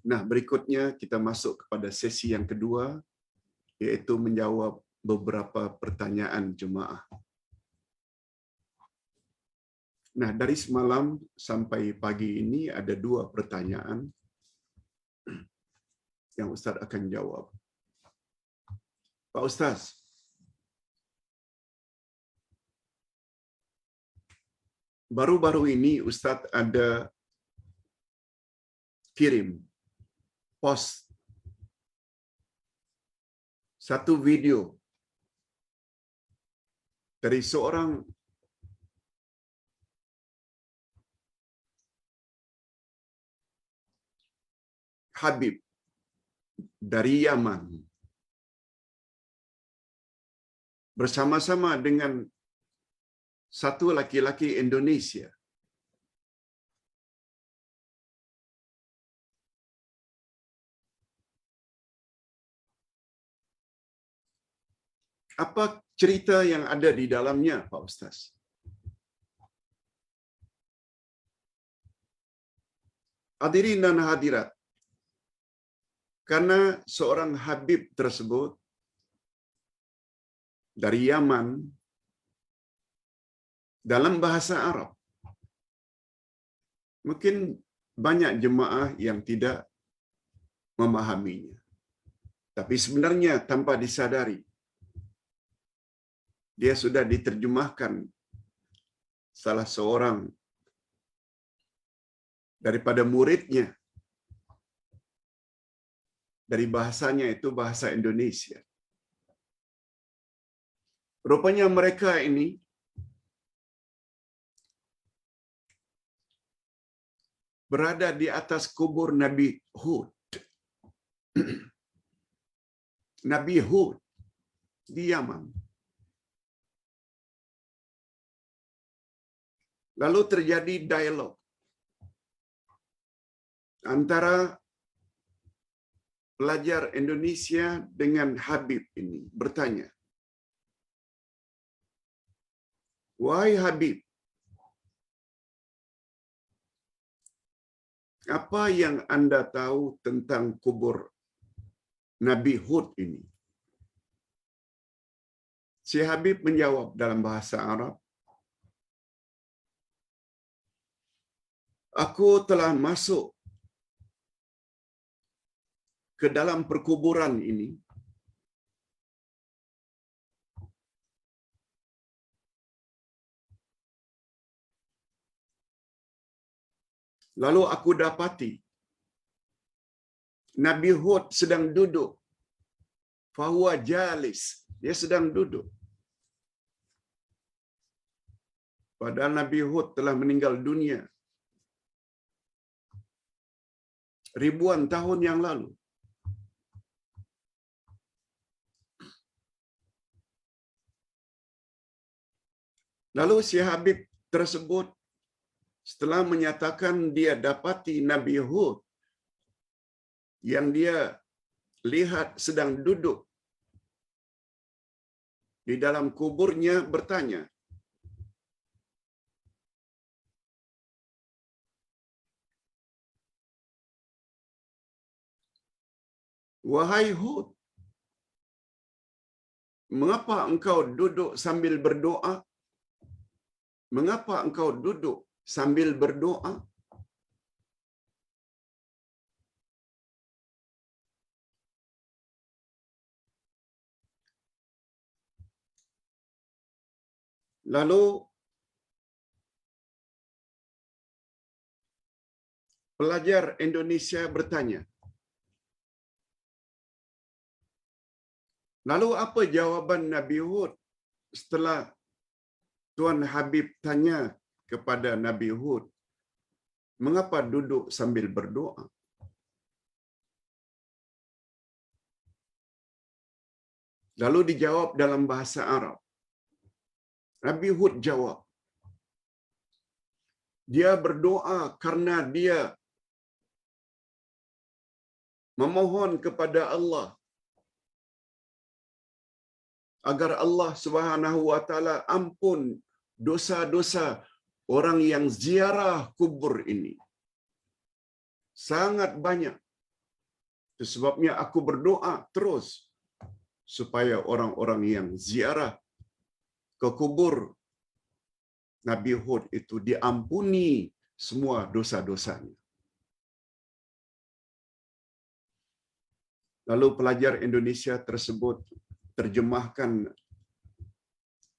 Nah, berikutnya kita masuk kepada sesi yang kedua, yaitu menjawab beberapa pertanyaan jemaah. Nah, dari semalam sampai pagi ini ada 2 pertanyaan yang Ustaz akan jawab. Pak Ustaz, baru-baru ini Ustaz ada kirim post satu video dari seorang Habib dari Yaman bersama-sama dengan satu laki-laki Indonesia. Apa cerita yang ada di dalamnya, Pak Ustaz? Hadirin dan hadirat, karena seorang Habib tersebut dari Yaman dalam bahasa Arab, mungkin banyak jemaah yang tidak memahaminya. Tapi sebenarnya tanpa disadari, dia sudah diterjemahkan salah seorang daripada muridnya dari bahasanya itu bahasa Indonesia. Rupanya mereka ini berada di atas kubur Nabi Hud. Nabi Hud di Yaman. Lalu terjadi dialog antara pelajar Indonesia dengan Habib ini, bertanya, "Wahai Habib, apa yang Anda tahu tentang kubur Nabi Hud ini?" Si Habib menjawab dalam bahasa Arab, "Aku telah masuk ke dalam perkuburan ini lalu aku dapati Nabi Hud sedang duduk. Fahuwa jalis. Dia sedang duduk. Padahal Nabi Hud telah meninggal dunia ribuan tahun yang lalu. Lalu si Habib tersebut setelah menyatakan dia dapati Nabi Hud yang dia lihat sedang duduk di dalam kuburnya, bertanya, Wahai Hud, mengapa engkau duduk sambil berdoa? Mengapa engkau duduk sambil berdoa? Lalu pelajar Indonesia bertanya, lalu apa jawaban Nabi Hud setelah Tuan Habib tanya kepada Nabi Hud, mengapa duduk sambil berdoa? Lalu dijawab dalam bahasa Arab. Nabi Hud jawab, dia berdoa karena dia memohon kepada Allah agar Allah Subhanahu wa taala ampun dosa-dosa orang yang ziarah kubur ini. Sangat banyak. Itu sebabnya aku berdoa terus supaya orang-orang yang ziarah ke kubur Nabi Hud itu diampuni semua dosa-dosanya. Lalu pelajar Indonesia tersebut terjemahkan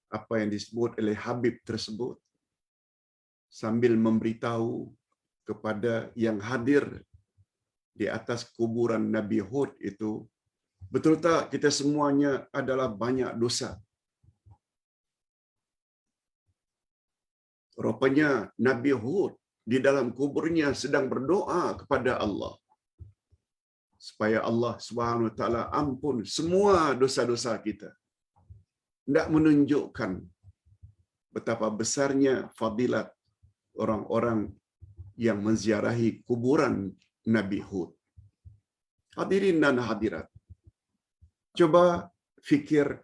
apa yang disebut oleh Habib tersebut sambil memberitahu kepada yang hadir di atas kuburan Nabi Hud itu, betul tak kita semuanya adalah banyak dosa? Rupanya Nabi Hud di dalam kuburnya sedang berdoa kepada Allah supaya Allah Subhanahu wa taala ampun semua dosa-dosa kita. Tidak menunjukkan betapa besarnya fadilat orang-orang yang menziarahi kuburan Nabi Hud. Hadirin dan hadirat, coba fikir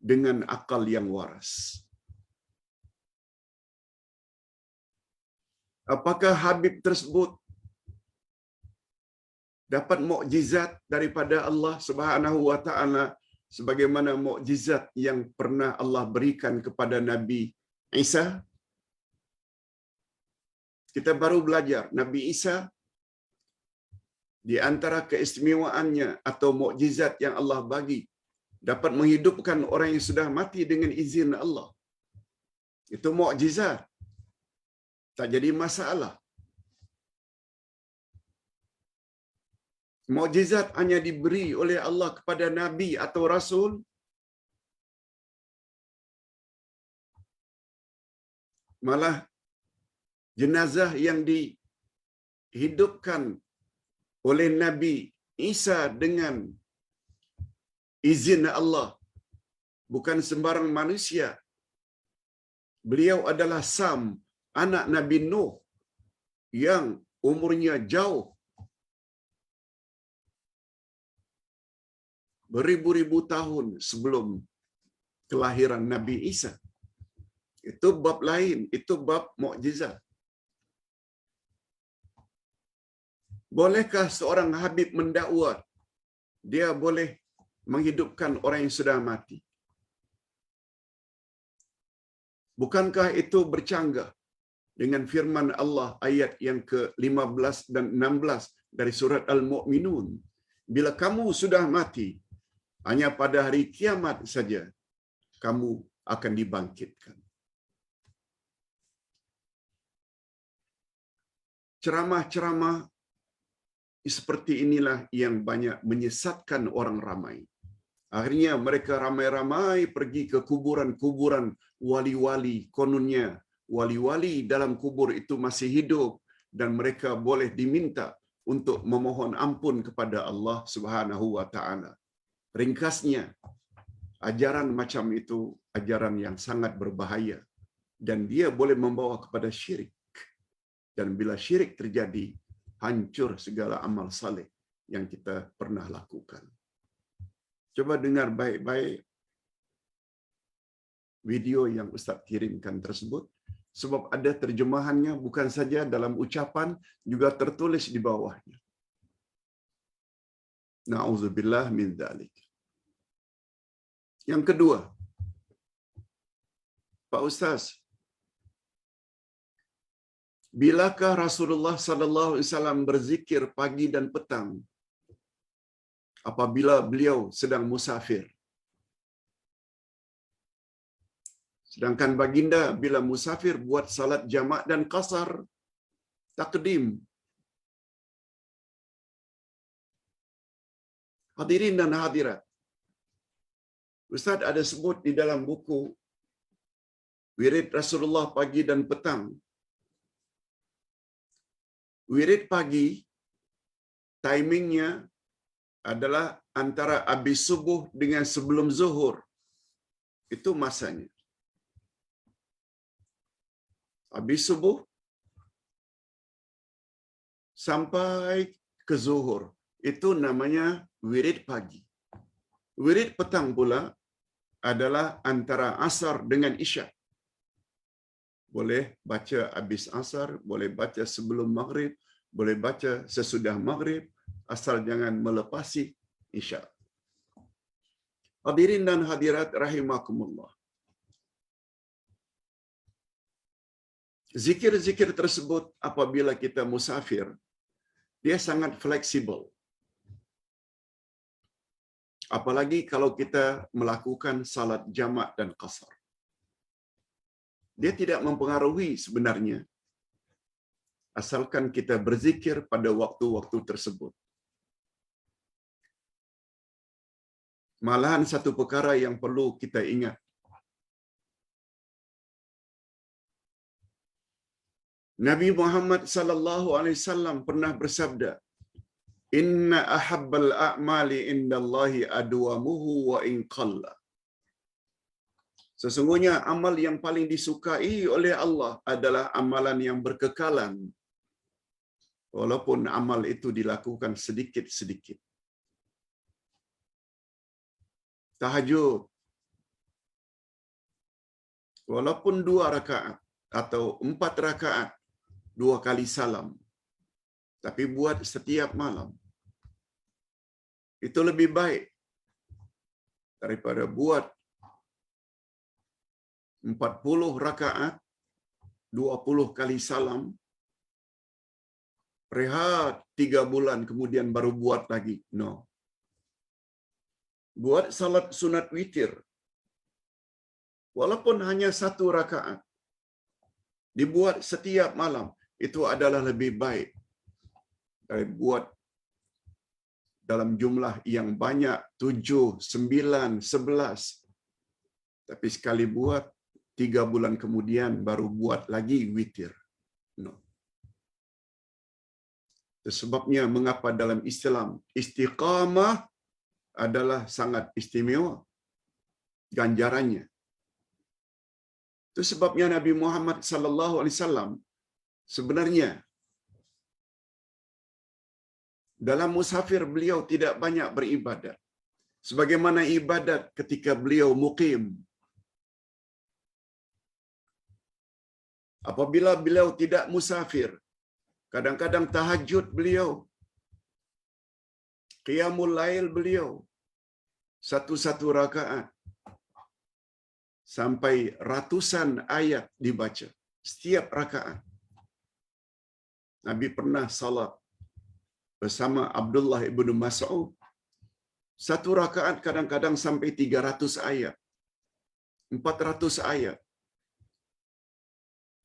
dengan akal yang waras. Apakah Habib tersebut dapat mukjizat daripada Allah Subhanahu wa taala sebagaimana mukjizat yang pernah Allah berikan kepada Nabi Isa? Kita baru belajar Nabi Isa di antara keistimewaannya atau mukjizat yang Allah bagi dapat menghidupkan orang yang sudah mati dengan izin Allah. Itu mukjizat. Tak jadi masalah. Mukjizat hanya diberi oleh Allah kepada nabi atau rasul. Malah jenazah yang dihidupkan oleh Nabi Isa dengan izin Allah, bukan sembarang manusia. Beliau adalah Sam, anak Nabi Nuh yang umurnya jauh beribu-ribu tahun sebelum kelahiran Nabi Isa. Itu bab lain, itu bab mukjizat. Bolehkah seorang Habib mendakwa dia boleh menghidupkan orang yang sudah mati? Bukankah itu bercanggah dengan firman Allah ayat yang ke-15 dan 16 dari surat Al-Mu'minun? Bila kamu sudah mati, hanya pada hari kiamat saja kamu akan dibangkitkan. Ceramah-ceramah seperti inilah yang banyak menyesatkan orang ramai. Akhirnya mereka ramai-ramai pergi ke kuburan-kuburan wali-wali. Kononnya wali-wali dalam kubur itu masih hidup dan mereka boleh diminta untuk memohon ampun kepada Allah Subhanahu wa taala. Ringkasnya, ajaran macam itu ajaran yang sangat berbahaya dan dia boleh membawa kepada syirik. Dan bila syirik terjadi, hancur segala amal saleh yang kita pernah lakukan. Coba dengar baik-baik video yang Ustaz kirimkan tersebut, sebab ada terjemahannya bukan saja dalam ucapan, juga tertulis di bawahnya. Na'udzubillah min dzalik. Yang kedua, Pak Ustaz, bilakah Rasulullah sallallahu alaihi wasallam berzikir pagi dan petang apabila beliau sedang musafir? Sedangkan baginda bila musafir buat salat jamak dan qasar takdim. Hadirin dan hadirat, Ustaz ada sebut di dalam buku wirid Rasulullah pagi dan petang. Wirid pagi, timingnya adalah antara habis subuh dengan sebelum zuhur. Itu masanya. Habis subuh sampai ke zuhur. Itu namanya wirid pagi. Wirid petang pula adalah antara asar dengan isyak. Boleh baca habis asar, boleh baca sebelum maghrib, boleh baca sesudah maghrib, asal jangan melepasi isyak. Hadirin dan hadirat rahimakumullah. Zikir-zikir tersebut apabila kita musafir, dia sangat fleksibel. Apalagi kalau kita melakukan salat jamak dan qasar. Dia tidak mempengaruhi sebenarnya, asalkan kita berzikir pada waktu-waktu tersebut. Malahan satu perkara yang perlu kita ingat. Nabi Muhammad sallallahu alaihi wasallam pernah bersabda, "Inna ahabbal a'mali indallahi adwamuhu wa in qalla." Sesungguhnya amal yang paling disukai oleh Allah adalah amalan yang berkekalan, walaupun amal itu dilakukan sedikit-sedikit. Tahajud, walaupun 2 rakaat atau 4 rakaat, 2 kali salam, tapi buat setiap malam, itu lebih baik daripada buat 40 rakaat, 20 kali salam, rehat 3 bulan kemudian baru buat lagi. No. Buat salat sunat witir, walaupun hanya 1 rakaat, dibuat setiap malam, itu adalah lebih baik dari buat dalam jumlah yang banyak, 7, 9, 11. Tapi sekali buat, 3 bulan kemudian baru buat lagi witir. No. Itu sebabnya mengapa dalam Islam istiqamah adalah sangat istimewa ganjarannya. Itu sebabnya Nabi Muhammad sallallahu alaihi wasallam sebenarnya dalam musafir beliau tidak banyak beribadat sebagaimana ibadat ketika beliau muqim. Apabila beliau tidak musafir, kadang-kadang tahajud beliau, qiyamul lail beliau, 1 rakaat, sampai ratusan ayat dibaca setiap rakaat. Nabi pernah salat bersama Abdullah ibnu Mas'ud. 1 rakaat kadang-kadang sampai 300 ayat, 400 ayat.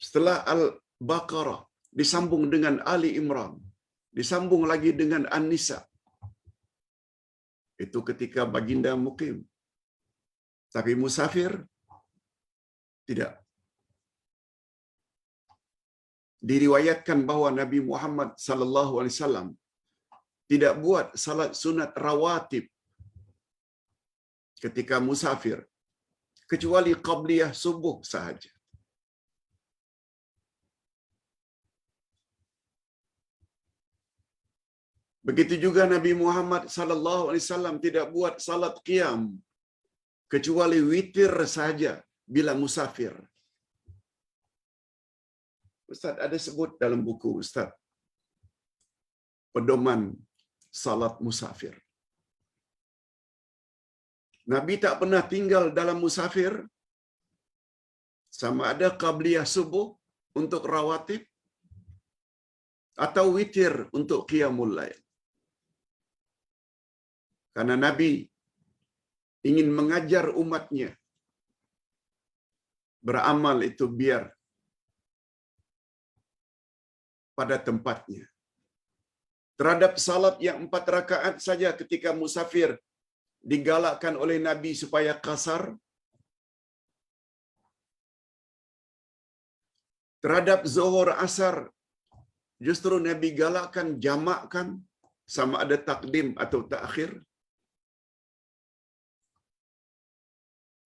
Setelah Al-Baqarah, disambung dengan Ali Imran, disambung lagi dengan An-Nisa. Itu ketika baginda mukim. Tapi musafir, tidak. Diriwayatkan bahwa Nabi Muhammad sallallahu alaihi wasallam tidak buat salat sunat rawatib ketika musafir, kecuali qabliyah subuh sahaja. Begitu juga Nabi Muhammad sallallahu alaihi wasallam tidak buat salat qiyam kecuali witir saja bila musafir. Ustaz ada sebut dalam buku Ustaz pedoman salat musafir. Nabi tak pernah tinggal dalam musafir, sama ada qabliyah subuh untuk rawatib atau witir untuk qiyamul lail. Karena Nabi ingin mengajar umatnya beramal itu biar pada tempatnya. Terhadap salat yang 4 rakaat saja ketika musafir digalakkan oleh Nabi supaya qasar. Terhadap zuhur asar justru Nabi galakkan jamakkan, sama ada takdim atau takhir.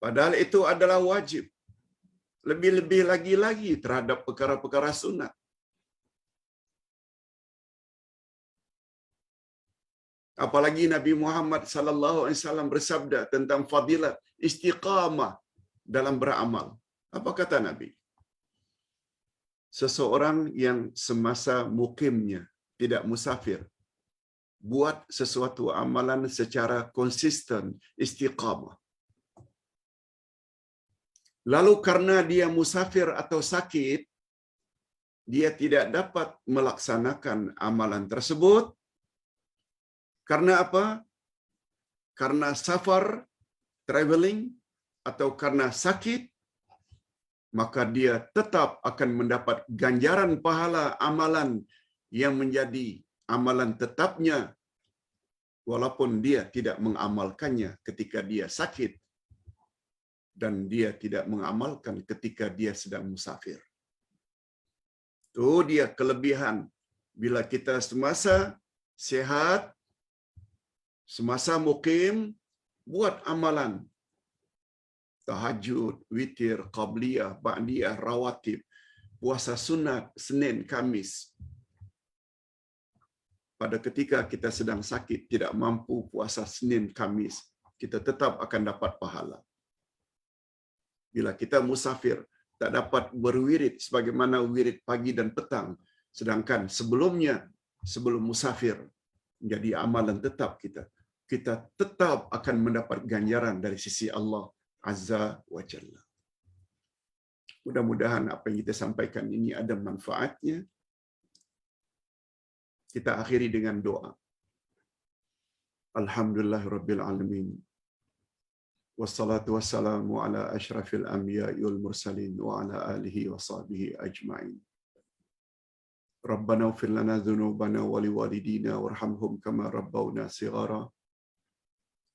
Padahal itu adalah wajib. Lebih-lebih lagi terhadap perkara-perkara sunat. Apalagi Nabi Muhammad sallallahu alaihi wasallam bersabda tentang fadilat istiqamah dalam beramal. Apa kata Nabi? Seseorang yang semasa mukimnya, tidak musafir, buat sesuatu amalan secara konsisten, istiqamah. Lalu karena dia musafir atau sakit, dia tidak dapat melaksanakan amalan tersebut. Karena apa? Karena safar, traveling, atau karena sakit, maka dia tetap akan mendapat ganjaran pahala amalan yang menjadi amalan tetapnya, walaupun dia tidak mengamalkannya ketika dia sakit, dan dia tidak mengamalkan ketika dia sedang musafir. Itu dia kelebihan bila kita semasa sehat, semasa mukim, buat amalan tahajud, witir, qabliyah, ba'diyah, rawatib, puasa sunat, Senin, Kamis. Pada ketika kita sedang sakit, tidak mampu puasa Senin, Kamis, kita tetap akan dapat pahala. Bila kita musafir, tak dapat berwirid sebagaimana wirid pagi dan petang, sedangkan sebelumnya, sebelum musafir, menjadi amalan tetap kita tetap akan mendapat ganjaran dari sisi Allah Azza wa Jalla. Mudah-mudahan apa yang kita sampaikan ini ada manfaatnya. Kita akhiri dengan doa. Alhamdulillahirabbil alamin. Wassalatu wassalamu ala asyrafil anbiya'i wal mursalin wa ala alihi wa sahbihi ajma'in. Rabbana ighfir lana dzunubana wa liwalidina warhamhum kama rabbawna shighara.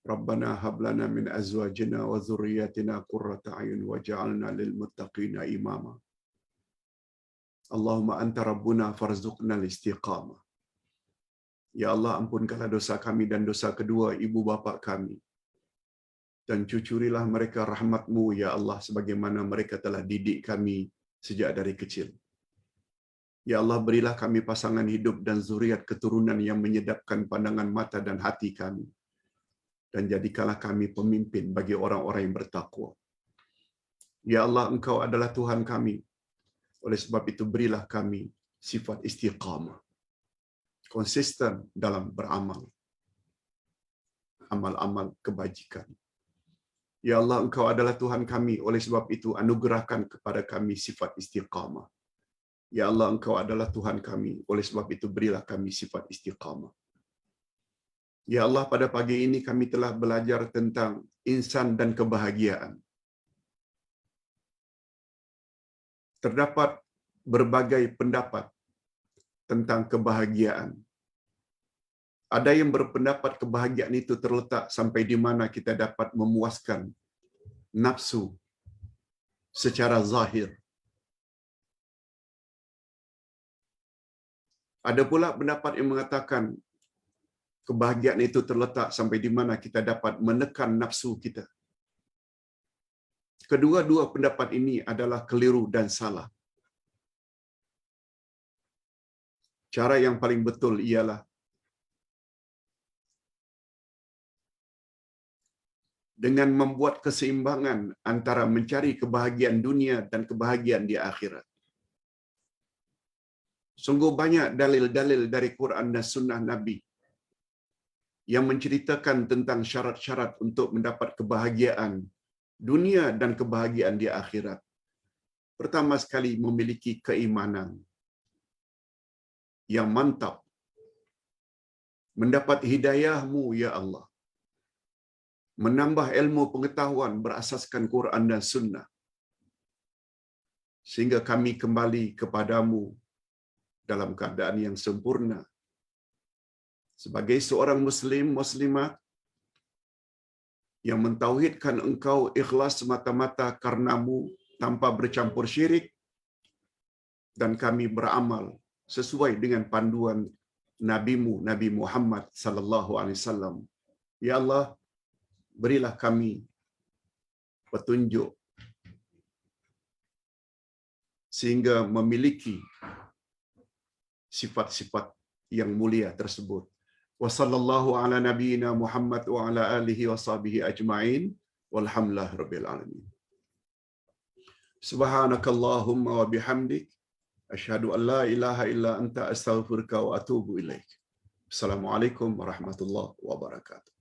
Rabbana hab lana min azwajina wa dhurriyyatina qurrata a'yun waj'alna lil muttaqina imama. Allahumma anta rabbuna farzuqna al-istiqamah. Ya Allah, ampunkanlah dosa kami dan dosa kedua ibu bapa kami. Dan cucurilah mereka rahmat-Mu, ya Allah, sebagaimana mereka telah didik kami sejak dari kecil. Ya Allah, berilah kami pasangan hidup dan zuriat keturunan yang menyedapkan pandangan mata dan hati kami. Dan jadikanlah kami pemimpin bagi orang-orang yang bertakwa. Ya Allah, Engkau adalah Tuhan kami. Oleh sebab itu, berilah kami sifat istiqamah. Konsisten dalam beramal. Amal-amal kebajikan. Ya Allah, Engkau adalah Tuhan kami. Oleh sebab itu, anugerahkan kepada kami sifat istiqamah. Ya Allah, Engkau adalah Tuhan kami. Oleh sebab itu, berilah kami sifat istiqamah. Ya Allah, pada pagi ini kami telah belajar tentang insan dan kebahagiaan. Terdapat berbagai pendapat tentang kebahagiaan. Ada yang berpendapat kebahagiaan itu terletak sampai di mana kita dapat memuaskan nafsu secara zahir. Ada pula pendapat yang mengatakan kebahagiaan itu terletak sampai di mana kita dapat menekan nafsu kita. Kedua-dua pendapat ini adalah keliru dan salah. Cara yang paling betul ialah dengan membuat keseimbangan antara mencari kebahagiaan dunia dan kebahagiaan di akhirat. Sungguh banyak dalil-dalil dari Quran dan Sunnah Nabi yang menceritakan tentang syarat-syarat untuk mendapat kebahagiaan dunia dan kebahagiaan di akhirat. Pertama sekali, memiliki keimanan yang mantap. Mendapat hidayah-Mu, ya Allah. Menambah ilmu pengetahuan berasaskan Quran dan Sunnah. Sehingga kami kembali kepadamu dalam keadaan yang sempurna. Sebagai seorang Muslim, Muslimah, yang mentauhidkan Engkau ikhlas semata-mata karenamu tanpa bercampur syirik, dan kami beramal sesuai dengan panduan Nabi-Mu, Nabi Muhammad sallallahu alaihi wasallam. Ya Allah, berilah kami petunjuk sehingga memiliki sifat-sifat yang mulia tersebut. Wa sallallahu ala nabiyyina Muhammad wa ala alihi wa sahbihi ajma'in walhamdulillahi rabbil alamin. Subhanakallahumma wa bihamdik asyhadu an la ilaha illa anta astaghfiruka wa atubu ilaik. Assalamualaikum warahmatullahi wabarakatuh.